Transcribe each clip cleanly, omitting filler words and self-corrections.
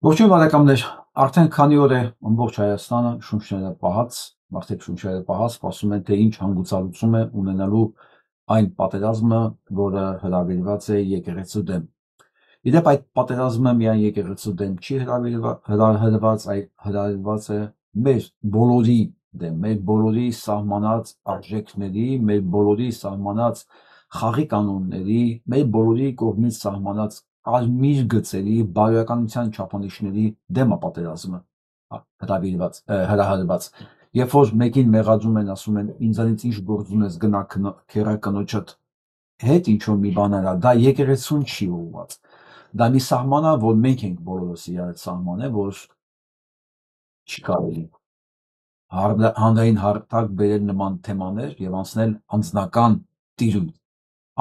Ողջույն բարեկամներ, արդեն քանի օր է ամբողջ Հայաստանը շունչները պահած, մարդիկ շունչները պահած, սպասում են, թե ինչ հանգուցալուծում է ունենալու այն պատերազմը, որը հրավիրված է եկեղեցու դեմ։ Իդեպ այդ պատերազմը միայն եկեղեցու դեմ չի հրավիրված, այլ հրավիրված է մեր բոլորի դեմ, մեր բոլորի սահմանած արժեքների, մեր բոլորի սահմանած խաղի կանոնների, մեր բոլորի կողմից սահմանած արմիր գծերի, բարոյականության չափանիշների դեմ է պատերազմը հրահրված։ Երբ որ մեկին մեղադրում են, ասում են ինձանից ինչ գործ ունես, գնա քեռակնոջդ հետ ինչ որ մի բան արա, դա եկեղեցուն չի ուղղված։ Դա մի սահման է, որ մենք ենք բոլորս իրար սահման է, որ չի կարելի հանրային հարթակ բերել նման թեմաներ եւ անցնել անձնական տիրույթ։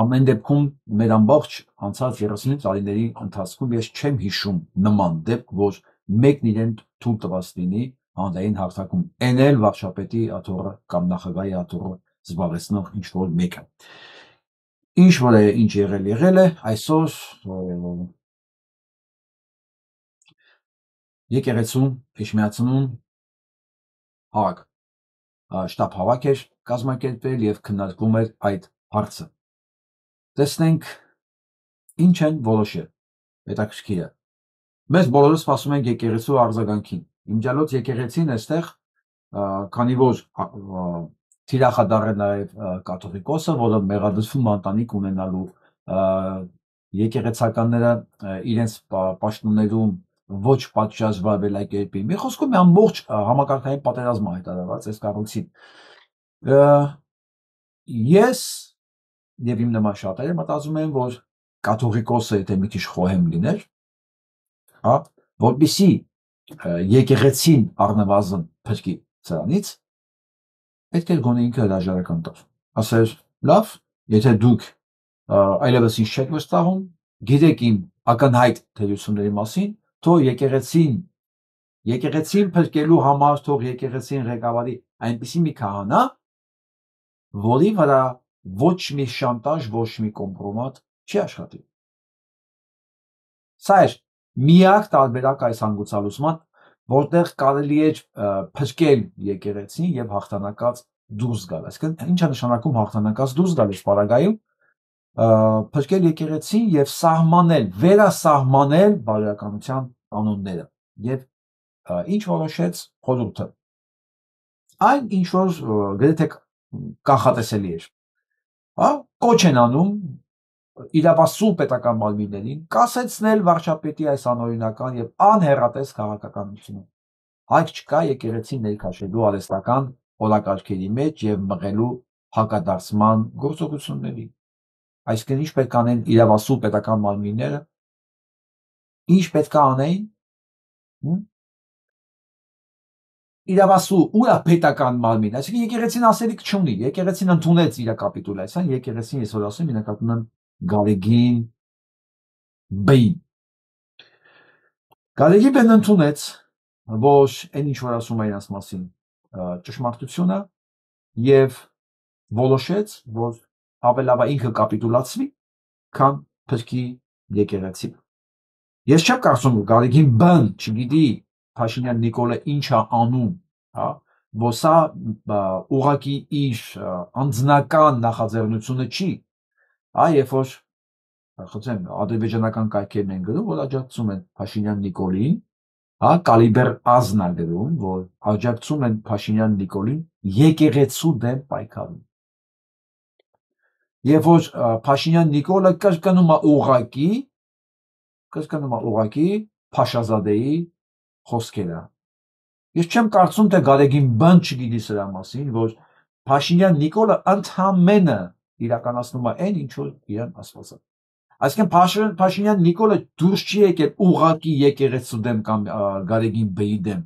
Ամեն դեպքում մեր ամբողջ անցած 30 տարիների ընթացքում ես չեմ հիշում նման դեպք, որ մեկն իրեն թույլ տված լինի հանրային հարթակում, այն էլ վարչապետի աթոռը կամ նախագահի աթոռը զբաղեցնող ինչ որ մեկը։ Ինչ որ է, ինչ եղել է, այսօր եկեղեցում Էջմիածնում հավաք շտաբ հավաք էր կազմակերպվել եւ քննարկվում էր այդ հարցը։ Տեսնենք ինչ են որոշել, հետաքրքիր է։ Մեզ բոլորը սպասում ենք եկեղեցու արձագանքին։ Իմջալոց եկեղեցին այստեղ, քանի որ թիրախադառ է նաև կաթողիկոսը, որը մեղադրվում ընտանիք ունենալու, եկեղեցականները իրենց պաշտոններում ոչ պատշաճ վարվելակերպի։ Մի խոսքով մի ամբողջ համակարգային պատերազմ է հայտարարված այս կառույցին։ Ես եւ իմ նման շատերը մտածում են, որ կաթողիկոսը եթե մի քիչ խոհեմ լիներ, հա, որպեսի եկեղեցին առնվազն փրկի սրանից, պետք է գոնե ինքը հրաժարական տար։ Ասեր, լավ, եթե դուք այլևս ինձ չեք վստահում, գիտեք իմ ակնհայտ թերությունների մասին, թող եկեղեցին փրկելու համար թող եկեղեցին ղեկավարի այնպիսի մի քահանա, որի վրա ոչ մի շանտաժ, ոչ մի կոմպրոմատ չի աշխատի։ Սա էր միակ տարբերակը այս հանգուցալուծման, որտեղ կարելի էր փրկել եկեղեցին եւ հաղթանակած դուրս գալ։ Այսինքն ինչ է նշանակում հաղթանակած դուրս գալ այս պարագայում, փրկել եկեղեցին եւ սահմանել, վերասահմանել բարոյականության կանոնները եւ ինչ որոշեց խորհուրդը։ Այն ինչ որ գրեթե կանխատեսելի էր։ Հա, կոչ են անում իրավասու պետական մարմիններին կասեցնել վարչապետի այս անօրինական եւ անհեռատես քաղաքականությունը։ Հայք չկա եկեղեցին ներքաշելու արհեստական օրակարգերի մեջ եւ մղելու հակադարձման գործողությունների։ Այսինքն ինչ պետք անեն իրավասու պետական մարմինները, ինչ պետք է անեին, իրավասու ուրա պետական մարմին, այսինքն եկեղեցին ասելիք չունի, եկեղեցին ընդունեց իր կապիտուլյացիան, եկեղեցին ես որ ասում եմ, նկատում եմ Գարեգին Բ-ին։ Գարեգին Բ-ն ընդունեց, որ այն ինչ որ ասում է իրաց մասին ճշմարտությունը եւ որոշեց, որ ավելավա ինքը կապիտուլացվի, քան փրկի եկեղեցին։ Ես չեմ կարծում, որ Գարեգին Բ-ն չգիտի Փաշինյան Նիկոլը ինչ է անում, հա, որ սա ուղղակի իր անձնական նախաձեռնությունը չի, հա, երբ որ խնդրեմ, ադրբեջանական կայքերն են գրում, որ աջակցում են Փաշինյան Նիկոլին, հա, Կալիբեր Ազն է գրում, որ աջակցում են Փաշինյան Նիկոլին եկեղեցու դեմ պայքարում։ Երբ որ Փաշինյան Նիկոլը կրկնում է ուղղակի Փաշազադեի խոսքերը։ Ես չեմ կարծում, թե Գարեգին Բ-ն չգիտի սրա մասին, որ Փաշինյան Նիկոլը ընդհանրապես իրականացնում է այն, ինչ որ իրան ասված է։ Այսինքն Փաշինյան Նիկոլը դուրս չի եկել ուղղակի եկեղեցու դեմ կամ Գարեգին Բ-ի դեմ։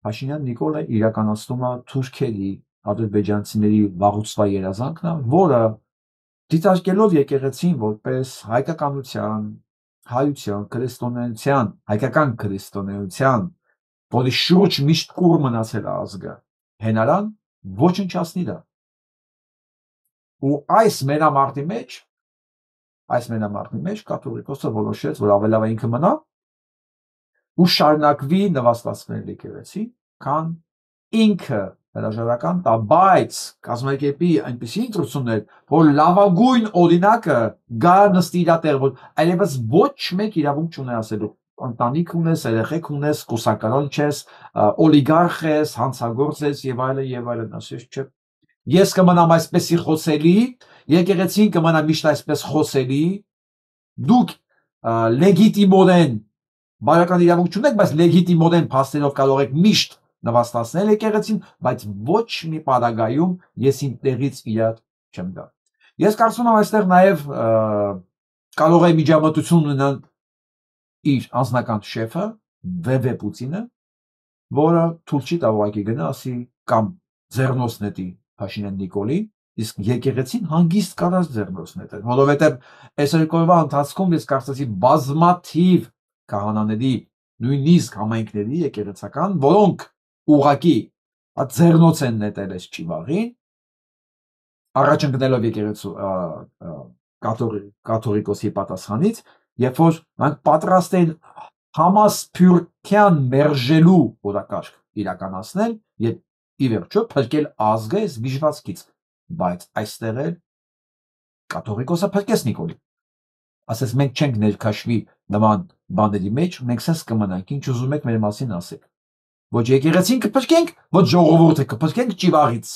Փաշինյան Նիկոլը իրականացնում է թուրքերի, ադրբեջանցիների վաղուց երազանքն է, որը դիտարկելով եկեղեցին որպես հայկականության, հայության, քրիստոնեության, հայկական քրիստոնեության, որի շուրջ միշտ կուռ մնացել է ազգը, հենարան ոչնչացնի դա։ Ու այս մենամարտի մեջ կաթողիկոսը որոշեց, որ ավելավա ինքը մնա ու շարունակվի նվաստացնել եկեղեցի, քան ինքը հրաժարական տա, բայց կազմակերպի այնպիսի ընտրություններ, որ լավագույն օրինակը գա նստի իր տեղ, որ այլևս ոչ մեկ իրավունք չունի ասելու ընտանիք ունես, երեխեք ունես, կուսակալան չես, օլիգարխ ես, հանցագործ ես եւ այլն, ասես չէ։ Ես կմնամ այսպեսի խոսելի, եկեղեցին կմնա միշտ այսպես խոսելի, դուք լեգիտիմորեն բարական իրավունք չունեք, բայց լեգիտիմորեն փաստերով կարող եք միշտ նվաստացնել եկեղեցին, բայց ոչ մի պարագայում ես իմ տեղից իրար չեմ գա։ Ես կարծում եմ այստեղ նաև կարող է միջամտություն ունենալ իր անձնական շեֆը, ՎՎ Պուտինը, որը թույլ չի տա ուղղակի գնա ասի կամ ձեռնոց նետի Փաշինյան Նիկոլին, իսկ եկեղեցին հանգիստ կարած ձեռնոց նետել, որովհետև այս երկրվա ընթացքում ես կարծեցի բազմաթիվ քահանաների, նույնիսկ համայնքների եկեղեցական, որոնք ուղղակի ձեռնոց են նետել այս ճիվաղին, առաջ ընկնելով եկեղեցու կաթողիկոսի պատասխանից, երբ որ նրանք պատրաստ են համասփյուռքյան մերժելու օրակարգ իրականացնել եւ ի վերջո փրկել ազգը այս գժվացքից, բայց այստեղ էլ կաթողիկոսը փրկեց Նիկոլին, ասես մենք չենք ներքաշվի նման բաների մեջ, մենք սենց կմնանք, ինչ ուզում եք մեր մասին ասեք, ոչ եկեղեցին կփրկենք, ոչ ժողովուրդը կփրկենք ճիվաղից,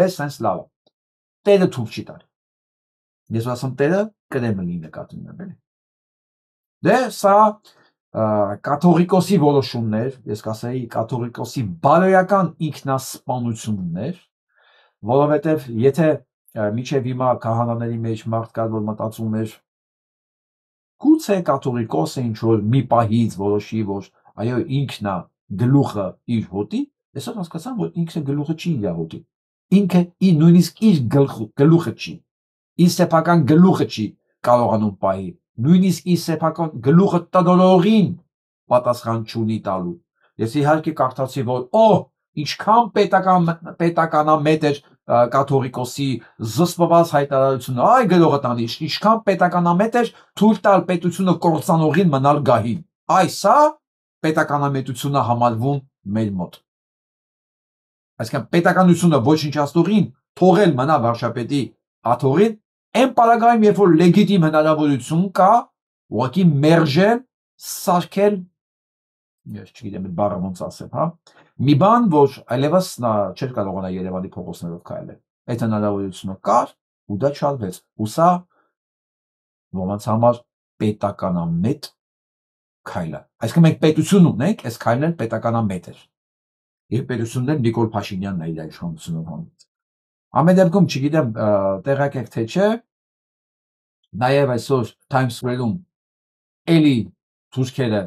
բայց սենց լավ է, տերը թույլ չի տալի, ես ասում տերը Կրեմլի նկատի ունեմ, դե սա կաթողիկոսի որոշումներ, ես կասեի կաթողիկոսի բարոյական ինքնասպանություններ, որովհետև եթե միջև հիմա քահանաների մեջ մարդ կար, որ մտածում էր գուցե կաթողիկոսը ինչ որ մի պահից որոշի, որ այո ինքն է գլուխը իր հոտի, այսօր հասկացան, որ ինքը գլուխը չի իր հոտի, ինքը նույնիսկ իր գլուխը չի, իր սեփական գլուխը չի կարողանում պահի, նույնիսկ իր սեփական գլուխը տնօրին պատասխան չունի տալու։ Ես իհարկե կարդացի, որ ինչքան պետականամետ էր կաթողիկոսի զսպված հայտարարությունը, այ գրողը տանի, ինչքան պետականամետ էր թույլ տալ պետությունը կործանողին մնալ գահին։ Սա պետականամետությունը համարվում մեր մոտ։ Այսինքն պետականությունը ոչնչացնողին թողել մնա վարչապետի աթոռին, այն պարագայում, երբ որ լեգիտիմ հնարավորություն կա, ուղղակի մերժել, սարքել, ես չգիտեմ այդ բառը ոնց ասեմ, հա, մի բան, որ այլևս նա չէր կարողանա Երևանի փողոցներով քայլել։ Այդ հնարավորությունը կար ու դա չարվեց։ Ու սա ոմանց համար պետականամետ քայլ է։ Այսինքն մենք պետություն ունենք, այս քայլն պետականամետ էր։ Եվ պետությունն էլ Նիկոլ Փաշինյանն է իր իշխանությունով հանած։ Ամեն դեպքում չգիտեմ տեղյակ եք թե չէ, նաև այսօր Times Square-ում էլի թուրքերը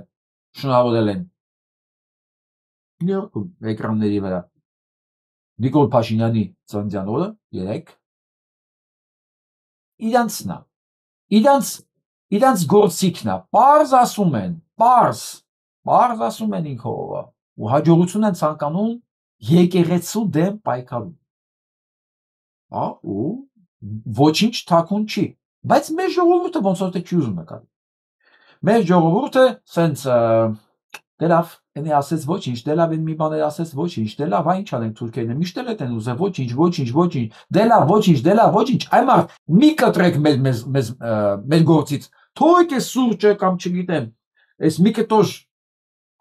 շնորհավորել են էկրանների վրա Նիկոլ Փաշինյանի ծննդյան օրը 3 իրանցն է, իրանց գործիքն է, պարզ ասում են, պարզ ասում են ինքովը ու հաջողություն են ցանկանում եկեղեցու դեմ պայքարում, ու ոչինչ թաքուն չի, բայց մեր ժողովուրդը ոնց որ թե չի ուզում նկատի, մեր ժողովուրդը սենց դե լավ, այնի ասեց ոչինչ, դե լավ, մի բաներ ասեց ոչինչ, դե լավ, ինչ անենք թուրքերն միշտ էլ են ուզել ոչինչ, դե լավ, ոչինչ, այ մարդ մի կտրեք մեր գործից, թողեք այս սուրճը կամ չգիտեմ, այս մի կտոր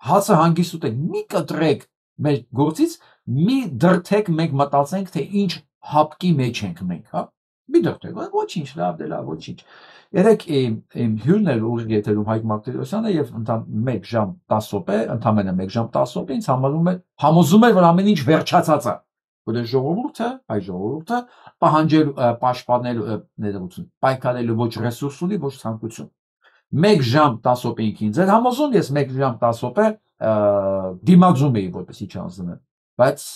հացը հանգիստ ուտեք, մի կտրեք մեր գործից, մի դրթեք մենք մտածենք, թե ինչ հապկի մեջ ենք մենք, հա, մի դրթեք, ոչինչ, լավ, դե լավ, ոչինչ։ Երեք իմ հյուրն էր ուղիղ եթերում Հայկ Մարտիրոսյանը եւ 1 ժամ 10 րոպե, ընդամենը 1 ժամ 10 րոպե ինձ համոզում էր, որ ամեն ինչ վերջացած է, որ այս ժողովուրդը պաշտպանելու ներողություն, պայքարելու ոչ ռեսուրս ունի, ոչ ցանկություն։ 1 ժամ 10 րոպե ինձ էր համոզում, ես 1 ժամ 10 րոպե դիմադրում էի, որպեսզի չանձնեմ, բայց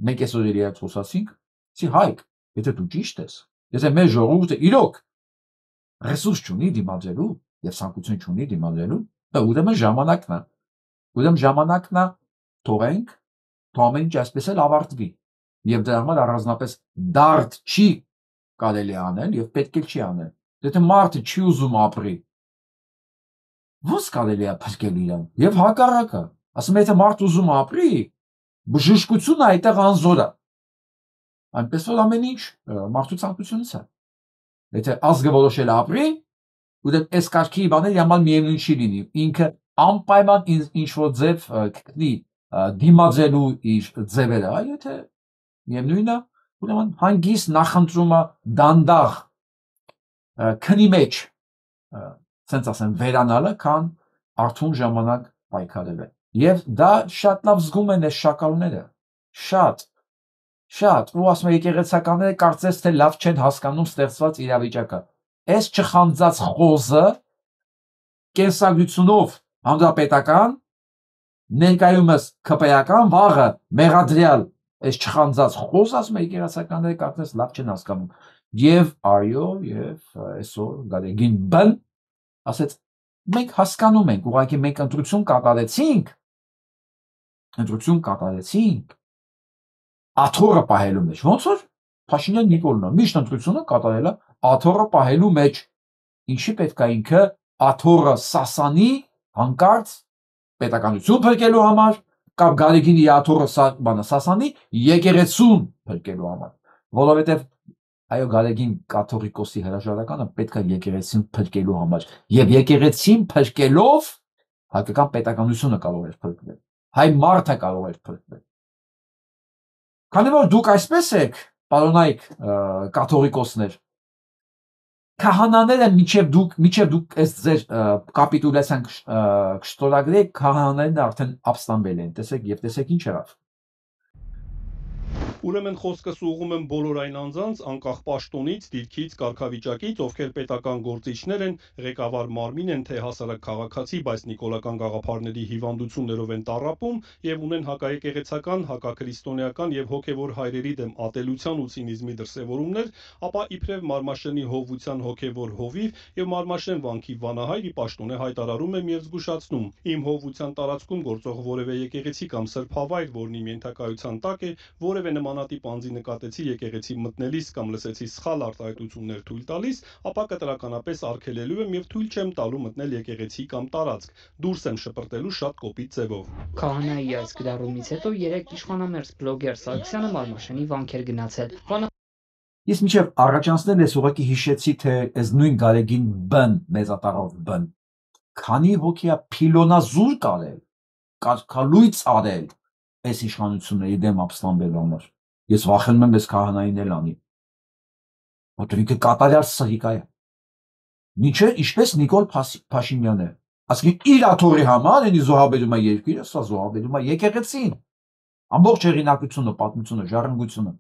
մենք այսօր իրար խոսացինք, ասի Հայկ, եթե դու ճիշտ ես, եթե մեր ժողովուրդը իրոք ռեսուրս չունի դիմադրելու եւ ցանկություն չունի դիմադրելու, ուրեմն ժամանակն է թողենք, թող ամեն ինչ այսպես էլ ավարտվի եւ դրա համար առանձնապես դարդ չի կարելի անել եւ պետք էլ չի անել։ Եթե մարդը չի ուզում ապրի ո՞նց կարելի է փրկել իրան։ Եվ հակառակը, ասում եթե մարդ ուզում ապրի, բժշկությունը այդտեղ անզոր է։ Այնպես որ ամեն ինչ մարդու ցանկությունից է։ Եթե ազգը որոշել է ապրի, ուրեմն այս կարգի բաները համար միևնույն չի լինի։ Ինքը անպայման ինչ որ ձև կգտնի դիմացելու իր ձևերը, այ եթե միևնույնն է, ուրեմն հանգիստ նախընտրումը դանդաղ քնի մեջ ցենց ասեմ վերանալը, քան արթուն ժամանակ պայքարելը։ Եվ դա շատ լավ զգում են այս շակալները։ Շատ ու ասում եմ եկեղեցականները կարծես թե լավ չեն հասկանում ստեղծված իրավիճակը։ Այս չխանձած խոզը կենսագրությունով հանրապետական, ներկայումս ԿՊ-ական, վաղը մեղադրյալ այս չխանձած խոզ, ասում եմ եկեղեցականները կարծես լավ չեն հասկանում։ Եվ այո, եւ այսօր Գարեգին Բ-ն ասեց մենք հասկանում ենք, ուղղակի մենք ընտրություն կատարեցինք աթոռը պահելու մեջ։ Ոնց որ Փաշինյան Նիկոլն միշտ ընտրությունը կատարել է աթոռը պահելու մեջ։ Ինչի պետք է ինքը աթոռը սասանի հանկարծ պետականություն փրկելու համար կամ Գարեգինի աթոռը սասանի եկեղեցուն փրկելու համար, որովհետև այո Գարեգին կաթողիկոսի հրաժարականը պետք է եկեղեցին փրկելու համար եւ եկեղեցին փրկելով հայկական պետականությունը կարող էր փրկվել, հայ մարդը կարող էր փրկվել։ Քանի որ դուք այսպես եք, պարոնայք կաթողիկոսներ, քահանաները միջև դուք այս ձեր կապիտուլյացիան կշտորագրեք, քահանաներն արդեն ապստամբել են, տեսեք եւ տեսեք ինչ եղավ։ Ուրեմն խոսքս ուղղում եմ բոլոր այն անձանց, անկախ պաշտոնից, դիրքից, կարգավիճակից, ովքեր պետական գործիչներ են, ղեկավար մարմին են, թե հասարակ քաղաքացի, բայց նիկոլական գաղափարների հիվանդություններով են տառապում եւ ունեն հակաեկեղեցական, հակաքրիստոնեական եւ հոգեվոր հայրերի դեմ ատելության ու ցինիզմի դրսեւորումներ, ապա իբրև Մարմաշենի հովվության հոգեվոր հովիվ եւ Մարմաշեն վանքի վանահայր ի պաշտոնե հայտարարում եմ եւ զգուշացնում. իմ հովվության տարածքում գործող որևէ եկեղեցի կամ սրբավայր, որն իմ ենթակայության տակ է, որևէ նմանատիպ անձի նկատեցի եկեղեցի մտնելիս կամ լսեցի սխալ արտահայտություններ թույլ տալիս, ապա կտրականապես արգելելու եմ եւ թույլ չեմ տալու մտնել եկեղեցի կամ տարածք, դուրս եմ շպրտելու շատ կոպիտ ձևով։ Քահանայի այս գրառումից հետո երեք իշխանամերձ բլոգեր Սարգսյանը Մարմաշենի վանքեր գնացել։ Ես մինչև առաջանցնել ես ուղղակի հիշեցի, թե այս նույն Գարեգին Բ-ն, մեծատառով Բ-ն, քանի հոգի է փիլոնազուր կարել, կարգալույծ արել այս իշխանությունների դեմ ապստամբելու համար։ Ես վախենում եմ այս քահանային էլ անի։ Որտեղ ինքը կատարյալ սրիկա է։ Ինչպես Նիկոլ Փաշինյանը։ Ասկին իր աթոռի համար էնի զոհաբերում է երկիրը, սա զոհաբերում է եկեղեցին։ Ամբողջ հեղինակությունը, պատմությունը, ժառանգությունը։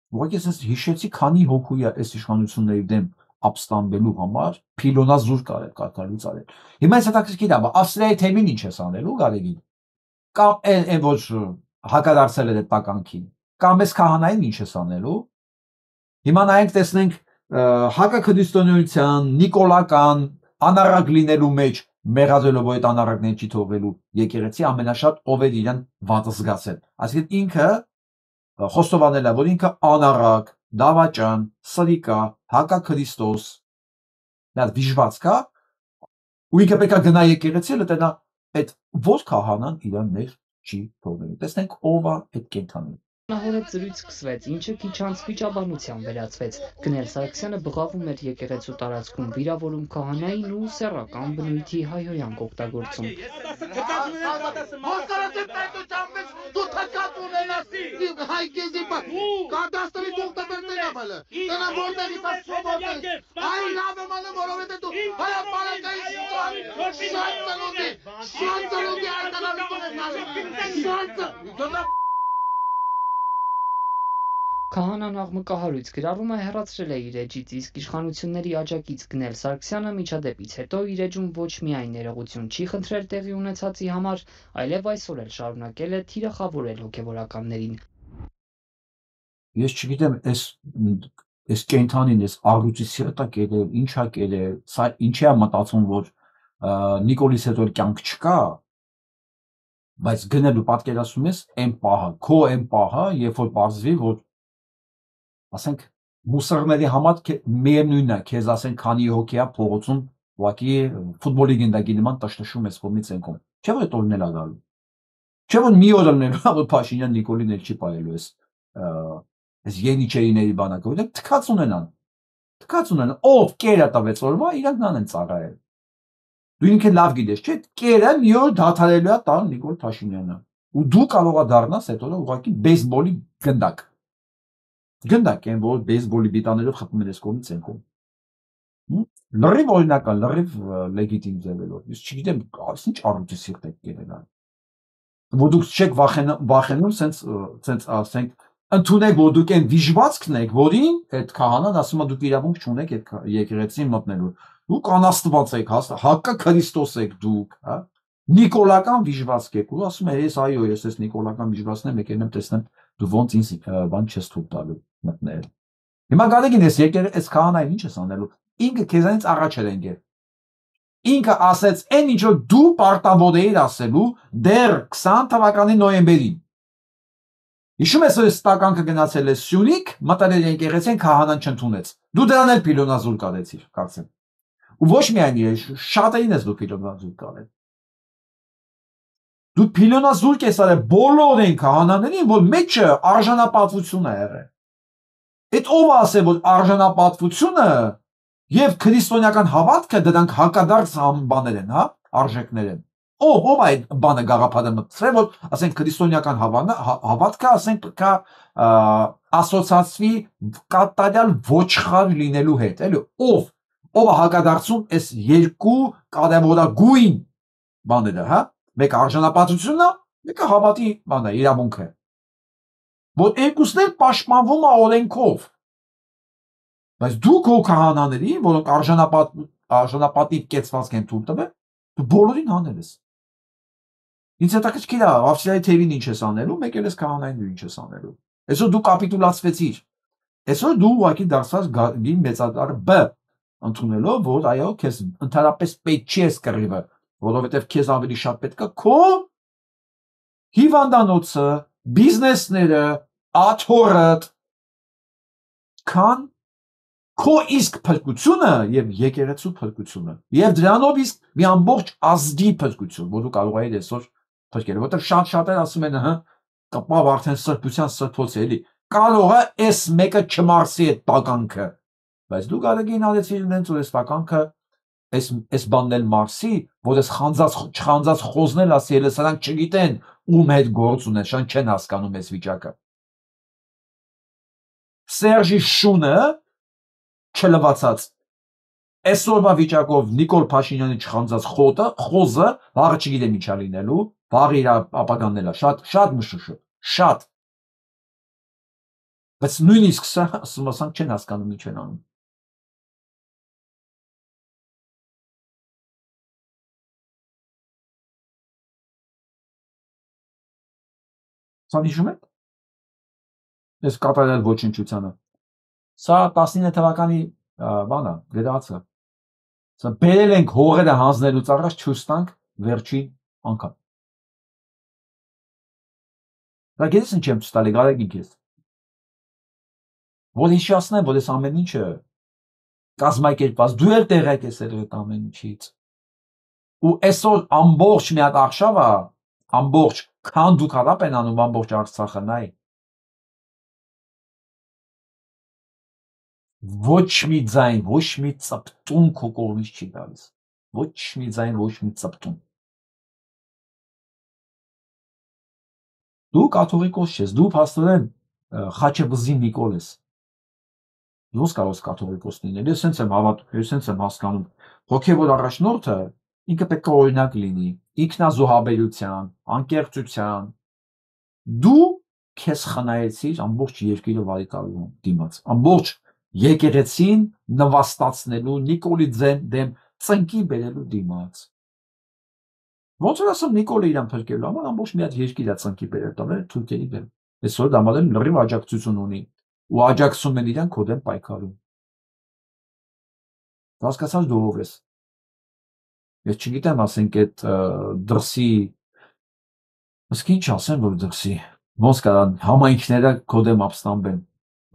Ուղղակի ես հիշեցի, քանի հոգու է այս իշխանությունների դեմ ապստամբելու համար փիլոնազուր կարել, կարգալույծ արել։ Հիմա ես հետաքրքիր է, Ավստրիայի թեմին ինչ ես անելու Գարեգին։ Կամ այն ոչ հակադարձել է տականքին, կամ այս քահանային ինչ ես անելու։ Հիմա նայենք տեսնենք հակաքրիստոնեության, նիկոլական անառակ լինելու մեջ մեղադրելով այդ անառակներին չի թողելու եկեղեցի ամենաշատ ով էր իրեն վատը զգացել։ Այսինքն ինքը խոստովանել է, որ ինքը անառակ, դավաճան, սրիկա, հակաքրիստոս, նա դիժված կա, ու ինքը պետք է գնա եկեղեցի, լտենա այդ ոչ քահանան իրան ներ չի թողնելու։ Տեսնենք ով է այդ կենդանին։ Նահորը ծրույց սկսվեց, ինչը քիչ անց վիճաբանության վերածվեց։ Գնել Սարգսյանը բղավում էր եկեղեցու տարածքում, վիրավորում քահանային ու սեռական բնույթի հայհոյանք օգտագործում։ Քահանան աղմկահարույց գրառումը հեռացրել է իր էջից, իսկ իշխանությունների աջակից գնել Սարգսյանը միջադեպից հետո իր էջում ոչ միայն ներողություն չի խնդրել տեղի ունեցածի համար, այլև այսօր էլ շարունակել է թիրախավորել հոգևորականներին։ Ես չգիտեմ, այս կենդանին, այս առյուծի սիրտա կերել, ինչա կերել, սա ինչի է մտածում, որ Նիկոլից հետո կյանք չկա, բայց գնելու պատկերացնում ես այն պահը, քո այն պահը, երբ որ բարձվի, որ ասենք մուսերների համար միևնույնն է, քեզ ասեն քանի հոգի է փողոցում ուղղակի ֆուտբոլի գնդակի նման տշտշում ես կողմից ենքում։ Չէ՞ որ այդ օրն էլ ա գալու։ Չէ՞ որ մի օր ելնելու ա, որ Փաշինյան Նիկոլին էլ չի պայելու այս Ենիչեիների բանակը, որտեղ թքած ունենան։ Թքած ունենան, ով կերը տվեց օրվա, իրանք նան են ծառայել։ Դու ինքը լավ գիտես, չէ՞, կերը մի օր դադարելու է տալ Նիկոլ Փաշինյանը։ Ու դու կարող ես դառնաս այդ օրը ուղղակի բեյսբոլի գնդակ։ Գնդակ են, որ բեյսբոլի բիտաներով խփում են այս կողմից ենքում։ Լրիվ օրինական, լրիվ լեգիտիմ ձևելով։ Ես չգիտեմ, ինչ առողջի սիրտ է կերել։ Որ դուք չեք վախենում, սենց ասենք, ընդունեք, որ դուք այն վիժվածքն եք, որին այդ քահանան ասում է դուք իրավունք չունեք այդ եկեղեցին մտնելու։ Դուք անաստված եք, հակա Քրիստոս եք դուք, հա։ Նիկոլական վիժվածք եք, ու ասում է, ես այո, ես այս նիկոլական վիժվածքն եմ, եկել եմ տեսնեմ, դու ոնց ինձ բան չես թույլ տալու մտնել։ Հիմա գալեգին ես եկել այս քահանային ինչ ես անելու։ Ինքը քեզանից առաջ էր ընկել։ Ինքը ասեց այն ինչ որ դու պարտավոր էիր ասելու դեռ 20 թվականի նոյեմբերին։ Հիշում ես որ ստականքը գնացել է Սյունիք, մտել էր եկեղեցին, քահանան չընդունեց։ Դու դրան էլ պիլոնազուր կարեցիր, կարծեմ։ Ու ոչ միայն իր, շատերին ես դու պիլոնազուր կարել։ Դու պիլոնազուր ես արել բոլորին քահանաներին, որ մեջը արժանապատվություն է եղել։ Այդ ով ասել որ արժանապատվությունը եւ քրիստոնեական հավատքը դրանք հակադարձ բաներ են, հա, արժեքներ են։ Ով այդ բանը գաղափարը մտցրել, որ ասենք քրիստոնեական հավատքը, ասենք կա ասոցիացվի կատարյալ ոչխար լինելու հետ, էլի ով է հակադարձում այս երկու կարևորագույն բաները, հա, մեկը արժանապատվությունն է, մեկը հավատի բանը, իրավունքը։ Որ երկուսն էլ պաշտպանվում է օրենքով։ Բայց դու քո քահանաներին, որոնք արժանապատիվ կեցվածք են թույլ տվել, դու բոլորին հանել ես։ Ինձ հետաքրքիր է, ավստրիայի թևին ինչ ես անելու, մեկ էլ ես քահանային դու ինչ ես անելու։ Այսօր դու կապիտուլացվեցիր։ Այսօր դու ուղղակի դարձած գին մեծատար B ընդունելով, որ այո, քեզ ընդհանրապես պետք չի էս կռիվը, որովհետև քեզ ավելի շատ պետք է քո հիվանդանոցը, բիզնեսները, աթոռդ, քան քո իսկ փրկությունը եւ եկեղեցու փրկությունը եւ դրանով իսկ մի ամբողջ ազգի փրկություն, որ դու կարող ես այսօր փրկել, որտեղ շատ-շատեր ասում են, հա, կապավ արդեն սրբության սրբոց է, էլի, կարող է այս մեկը չմարսի այդ տականքը, բայց դու կարելի անեցիր ինձ որ այս տականքը այս բանն էլ մարսի, որ այս չխանձած խոզնել ասի, elə սրանք չգիտեն ում հետ գործ ունեն, շան չեն հասկանում այս վիճակը։ Սերժի շունը չլվացած այսօրվա վիճակով Նիկոլ Փաշինյանի չխանձած խոզը վաղը չգիտեմ ինչա լինելու, վաղը իր ապագանն էլ է շատ մշուշը, շատ։ Բայց նույնիսկ սա ասենք չեն հասկանում ինչ են անում։ Սա հիշում եք։ Այս կատարյալ ոչնչությանը։ Սա 19 թվականի բանը, գրածը։ Սա բերել ենք հողերը հանձնելուց առաջ ցույց տանք վերջին անգամ։ Դա գիտես ինչ եմ ցույց տալի, գարեգին քեզ։ Որ հիշացնեմ, որ այս ամեն ինչը կազմակերպված, դու էլ տեղյակ ես այդ ամեն ինչից։ Ու այսօր ամբողջ մի հատ արշավը, ամբողջ քան դու կարապ են անում ամբողջ Արցախը նայ։ Ոչ մի ձայն, ոչ մի ծպտուն քո կողմից չի գալիս։ Ոչ մի ձայն, ոչ մի ծպտուն։ Դու կաթողիկոս ես, դու փաստորեն Խաչեբզի Նիկոլ ես։ Ոնց կարող ես կաթողիկոս լինել։ Ես սենց եմ հավատում, ես սենց եմ հասկանում։ Հոգևոր առաջնորդը ինքը պետք է օրինակ լինի, ինքնազոհաբերության, անկեղծության։ Դու քեզ խնայեցիր ամբողջ երկիրը վարի տալու դիմաց։ Ամբողջ եկեղեցին նվաստացնելու, Նիկոլի դեմ ծնկի բերելու դիմաց։ Ոնց որ ասեմ Նիկոլը իրան փրկելու համար ամբողջ մի հատ երկիր է ծնկի բերել տվել թուրքերի դեմ։ Այսօր դա մալել լրիվ աջակցություն ունի ու աջակցում են իրան քո դեմ պայքարում։ Հասկացած դու ով ես։ Ես չգիտեմ, ասենք այդ դրսի իսկ ինչ ասեմ որ դրսի ոնց կարան համայնքները քո դեմ ապստամբեն,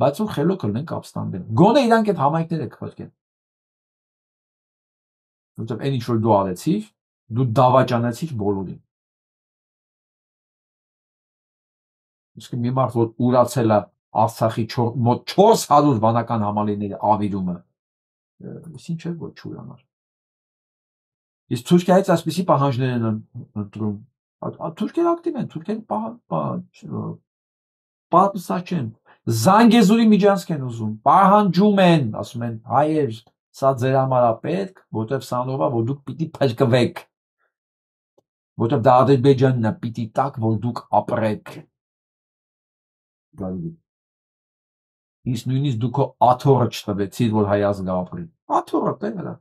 բայց ու խելոք լինենք ապստամբեն։ Գոնե իրանք այդ համայնքները կփրկեն։ որտեղ այն ինչ որ դու արեցիր, դու դավաճանեցիր բոլորին։ Իսկ մի մարդ որ ուրացել է Արցախի մոտ 400 վանական համալիրների ավիրումը, ինչ է ոչ ուրանար։ Իսկ Թուրքիայից այսպիսի պահանջներ են ընտրում։ Թուրքերը ակտիվ են, թուրքերը պատասխան չեն։ Զանգեզուրի միջանցք են ուզում, պահանջում են, ասում են հայեր, սա ձեր համար է պետք, որտեղ սանով է, որ դուք պիտի փրկվեք, որտեղ դա Ադրբեջանն է, պիտի տակ, որ դուք ապրեք։ Իսկ նույնիսկ դուք աթոռը չտվեցիր, որ հայ ազգը ապրի։ Աթոռը տե նրա։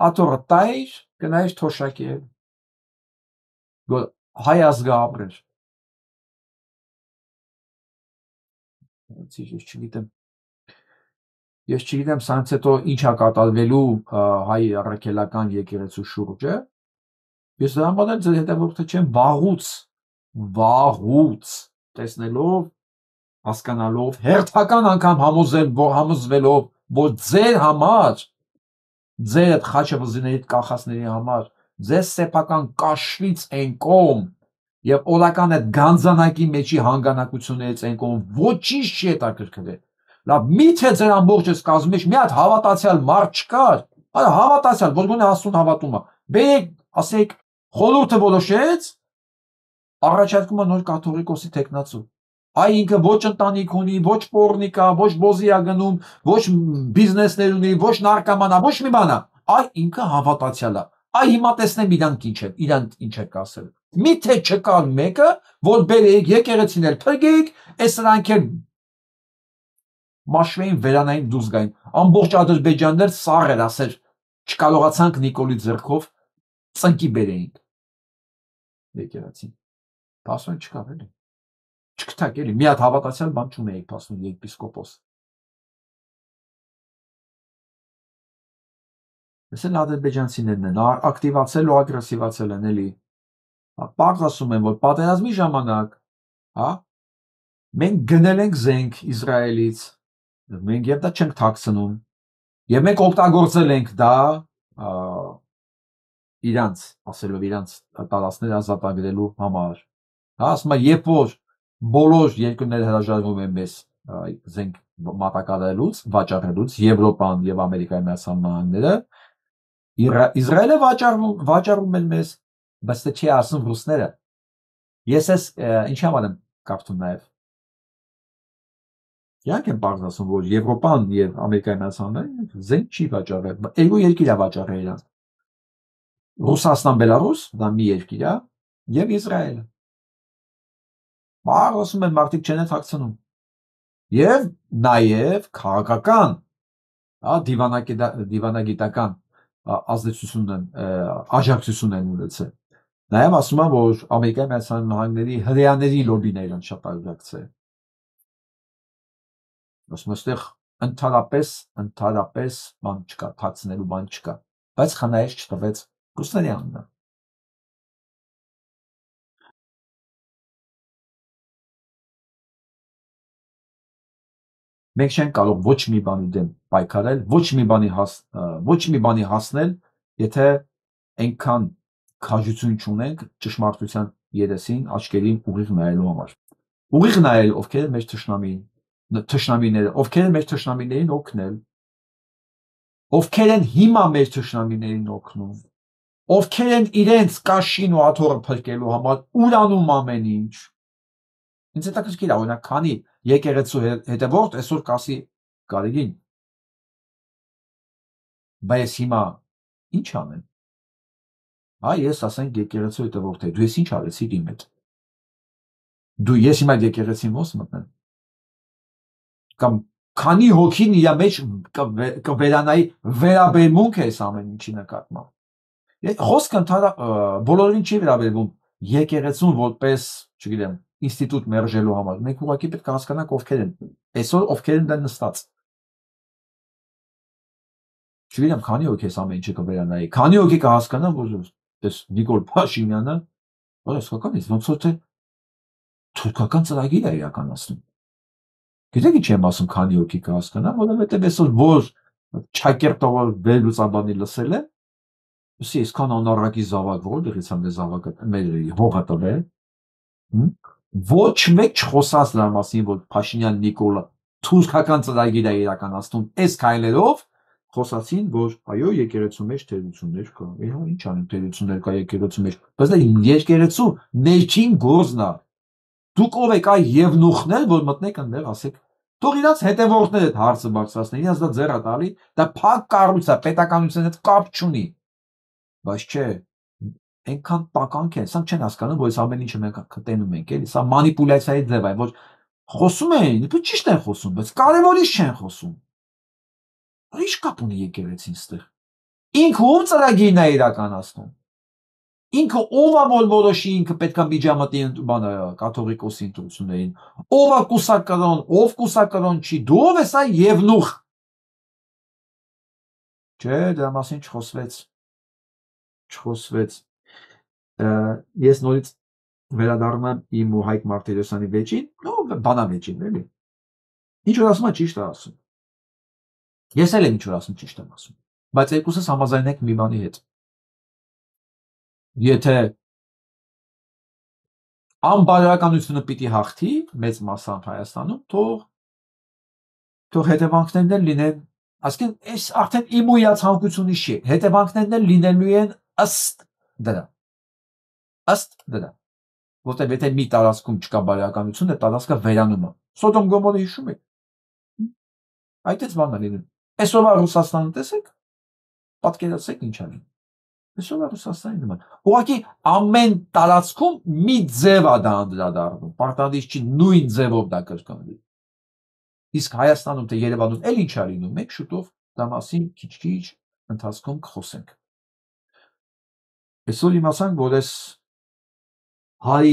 Աթոռը տայր, գնայր թոշակել։ Որ հայ ազգը ապրեր։ Ես չգիտեմ սրանց հետո ինչ է կատարվելու հայ առաքելական եկեղեցու շուրջը։ Ես դրա համար էլ ձեր հետևորդը չեմ վաղուց տեսնելով, հասկանալով, հերթական անգամ համոզվելով, որ ձեր համար, ձեր այդ խաչը վզիների կախածների համար, ձեր սեփական կաշվից են կողմ եւ օրական այդ գանձանակի մեջի հանգանակություններից են կողմ ոչինչ չի հետաքրքրել։ Լավ, միթե ձեր ամբողջ այս կազմի մեջ մի հատ հավատացյալ մարդ չկար, այո, հավատացյալ, որ գոնե Աստծուն հավատում է։ Բերեք, ասեք, խորհուրդը որոշեց, առաջարկում է նոր կաթողիկոսի տեխնացու։ Այ ինքը ոչ ընտանիք ունի, ոչ պոռնի կա, ոչ բոզի է գնում, ոչ բիզնեսներ ունի, ոչ նարկաման է, ոչ մի բան է։ Այ ինքը հավատացյալ է։ Այ հիմա տեսնեմ իրանք ինչ է կասել։ Միթե չկար մեկը, որ բերեք եկեղեցին էլ փրկեք, այս սրանք էլ մաշվեին վերանային դուրս գային։ Ամբողջ Ադրբեջաններ սառ էր, ասեր, չկարողացանք Նիկոլի ձեռքով ծնկի բերեինք։ Եկեղեցին։ Փաստորեն չկար էլի։ Չկտակ էլի, մի հատ հավատացյալ բան չունեիք, փաստորեն եպիսկոպոս։ Ես էլ ադրբեջանցիներն են, ակտիվացել ու ագրեսիվացել են էլի։ Պարզ ասում եմ, որ պատերազմի ժամանակ, հա, մենք գնել ենք զենք Իսրայելից, մենք եւ դա չենք թաքցնում, եւ մենք օգտագործել ենք դա իրանց, ասելով իրանց տարածքները ազատագրելու համար։ Հա, ասում եմ, երբ որ բոլոր երկրները հրաժարվում են մեզ զենք մատակարարելուց, վաճառելուց, Եվրոպան եւ Ամերիկայի Միացյալ Նահանգները, Իսրայելը վաճառում են մեզ, բայց դա չի ասում ռուսները։ Ես ես ինչ համար եմ կարծում նաեւ։ Իրանք են պարզ ասում, որ Եվրոպան եւ Ամերիկայի Միացյալ Նահանգները զենք չի վաճառել, երկու երկիր է վաճառել իրան։ Ռուսաստան, Բելարուս, դա մի երկիր է, եւ Իսրայելը։ Բար ասում են մարդիկ չեն թաքցնում։ Եվ նաեւ քաղաքական, հա, դիվանագիտական ազդեցություն են, աջակցություն են ունեցել։ Նաեւ ասում են, որ Ամերիկայի Միացյալ Նահանգների հրեաների լոբիներն շատ աջակցել։ Ասում եմ, ընդհանրապես բան չկա, թաքցնելու բան չկա, բայց խնայես չտվեց ռուսների անունը։ Մենք չենք կարող ոչ մի բանի դեմ պայքարել, ոչ մի բանի հասնել, եթե այնքան քաջություն չունենք ճշմարտության երեսին, աչքերին ուղիղ նայելու համար։ Ուղիղ նայել, ովքեր են մեր թշնամիները, ովքեր են մեր թշնամիներին օգնել, ովքեր են հիմա մեր թշնամիներին օգնում, ովքեր են իրենց կաշին ու աթոռը փրկելու համար ուրանում ամեն ինչ։ Ինձ հետաքրքիր է, օրինակ, քանի եկեղեցու հետևորդ այսօր կասի Գարեգին, բայց հիմա ինչ անեմ։ Հա, ես ասենք եկեղեցու հետևորդ եմ, դու ես ինչ արեցիր իմ հետ։ Դու ես հիմա եկեղեցին ո՞ս մտնեմ։ Կամ քանի հոգին իր մեջ կվերանայի վերաբերմունք է այս ամեն ինչի նկատմամբ։ Խոսքը բոլորին չի վերաբերվում եկեղեցուն որպես, չգիտեմ, ինստիտուտ մերժելու համար։ Մենք ուղղակի պետք է հասկանանք ովքեր են։ Այսօր ովքեր են դա նստած։ Չգիտեմ, քանի հոգի այս ամեն ինչը կվերանայի։ Քանի հոգի կհասկանա, որ այս Նիկոլ Փաշինյանը, իսկականից ոնց որ թե թուրքական ծրագիր է իրականացնում։ Գիտեք ինչ եմ ասում, քանի հոգի կհասկանա, որովհետև այսօր որ Չակերտով վերլուծաբանի լսել է, Ուսի այսքան անառակի զավակ որտեղից է մեր զավակը մեր հողը տվել։ Ոչ մեկ չխոսած նրա մասին, որ Փաշինյան Նիկոլը թուրքական ծրագիր է իրականացնում այս քայլերով, խոսացին, որ այո, եկեղեցու մեջ թերություններ կա։ Իհա, ինչ անեն թերություններ կա եկեղեցու մեջ։ Բայց դա եկեղեցու ներքին գործն է։ Դուք ով եք այ Եվնուխներ, որ մտնեք այնտեղ, ասեք, թող իրանց հետևորդները այդ հարցը բարձրացնեն, իրանց դա ձեռ է տալի, դա փակ կառույց է, պետականության հետ կապ չունի։ Բայց չէ, այնքան տականք են, սրանք չեն հասկանում, որ այս ամեն ինչը մենք կտենում ենք, էլի, սա մանիպուլյացիայի ձև է, որ խոսում են, իբր ճիշտ են խոսում, բայց կարևորից չեն խոսում։ Ինչ կապ ունի եկեղեցին ստեղ։ Ինքը ում ծրագիրն է իրականացնում։ Ինքը ով է որ որոշի ինքը պետքա միջամտի բանը կաթողիկոսի ընտրություններին։ Ով է կուսակրոն, ով կուսակրոն չի, դու ով ես այ Եվնուխ։ Չէ, դրա մասին չխոսվեց։ Ես նորից վերադառնում եմ իմ ու Հայկ Մարտիրոսյանի վեճին, բանավեճին, էլի։ Ինչ որ ասում է ճիշտ է ասում։ Ես էլ եմ ինչ որ ասում ճիշտ եմ ասում։ Բայց երկուսս համաձայնենք մի բանի հետ։ Եթե անբարոյականությունը պիտի հաղթի մեծ մասամբ Հայաստանում, թող հետևանքներն էլ լինեն, այսինքն այս արդեն իմույա ցանկությունի չի, հետևանքներն էլ լինելու են ըստ դրա։ Որտեղ եթե մի տարածքում չկա բարոյականություն, այդ տարածքը վերանում է։ Սոդոմ Գոմորը հիշում եք։ Այդպես բան է լինում։ Այսօրվա Ռուսաստանը տեսեք, պատկերացրեք ինչ է լինում։ Այսօրվա Ռուսաստանի նման։ Ուղղակի ամեն տարածքում մի ձև է դա անդրադառնում, պարտադիր չի նույն ձևով դա կրկնվի։ Իսկ Հայաստանում թե Երևանում էլ ինչ է լինում, մենք շուտով դա մասին քիչ-քիչ ընթացքում կխոսենք։ Այսօր իմացանք, որ այս հայ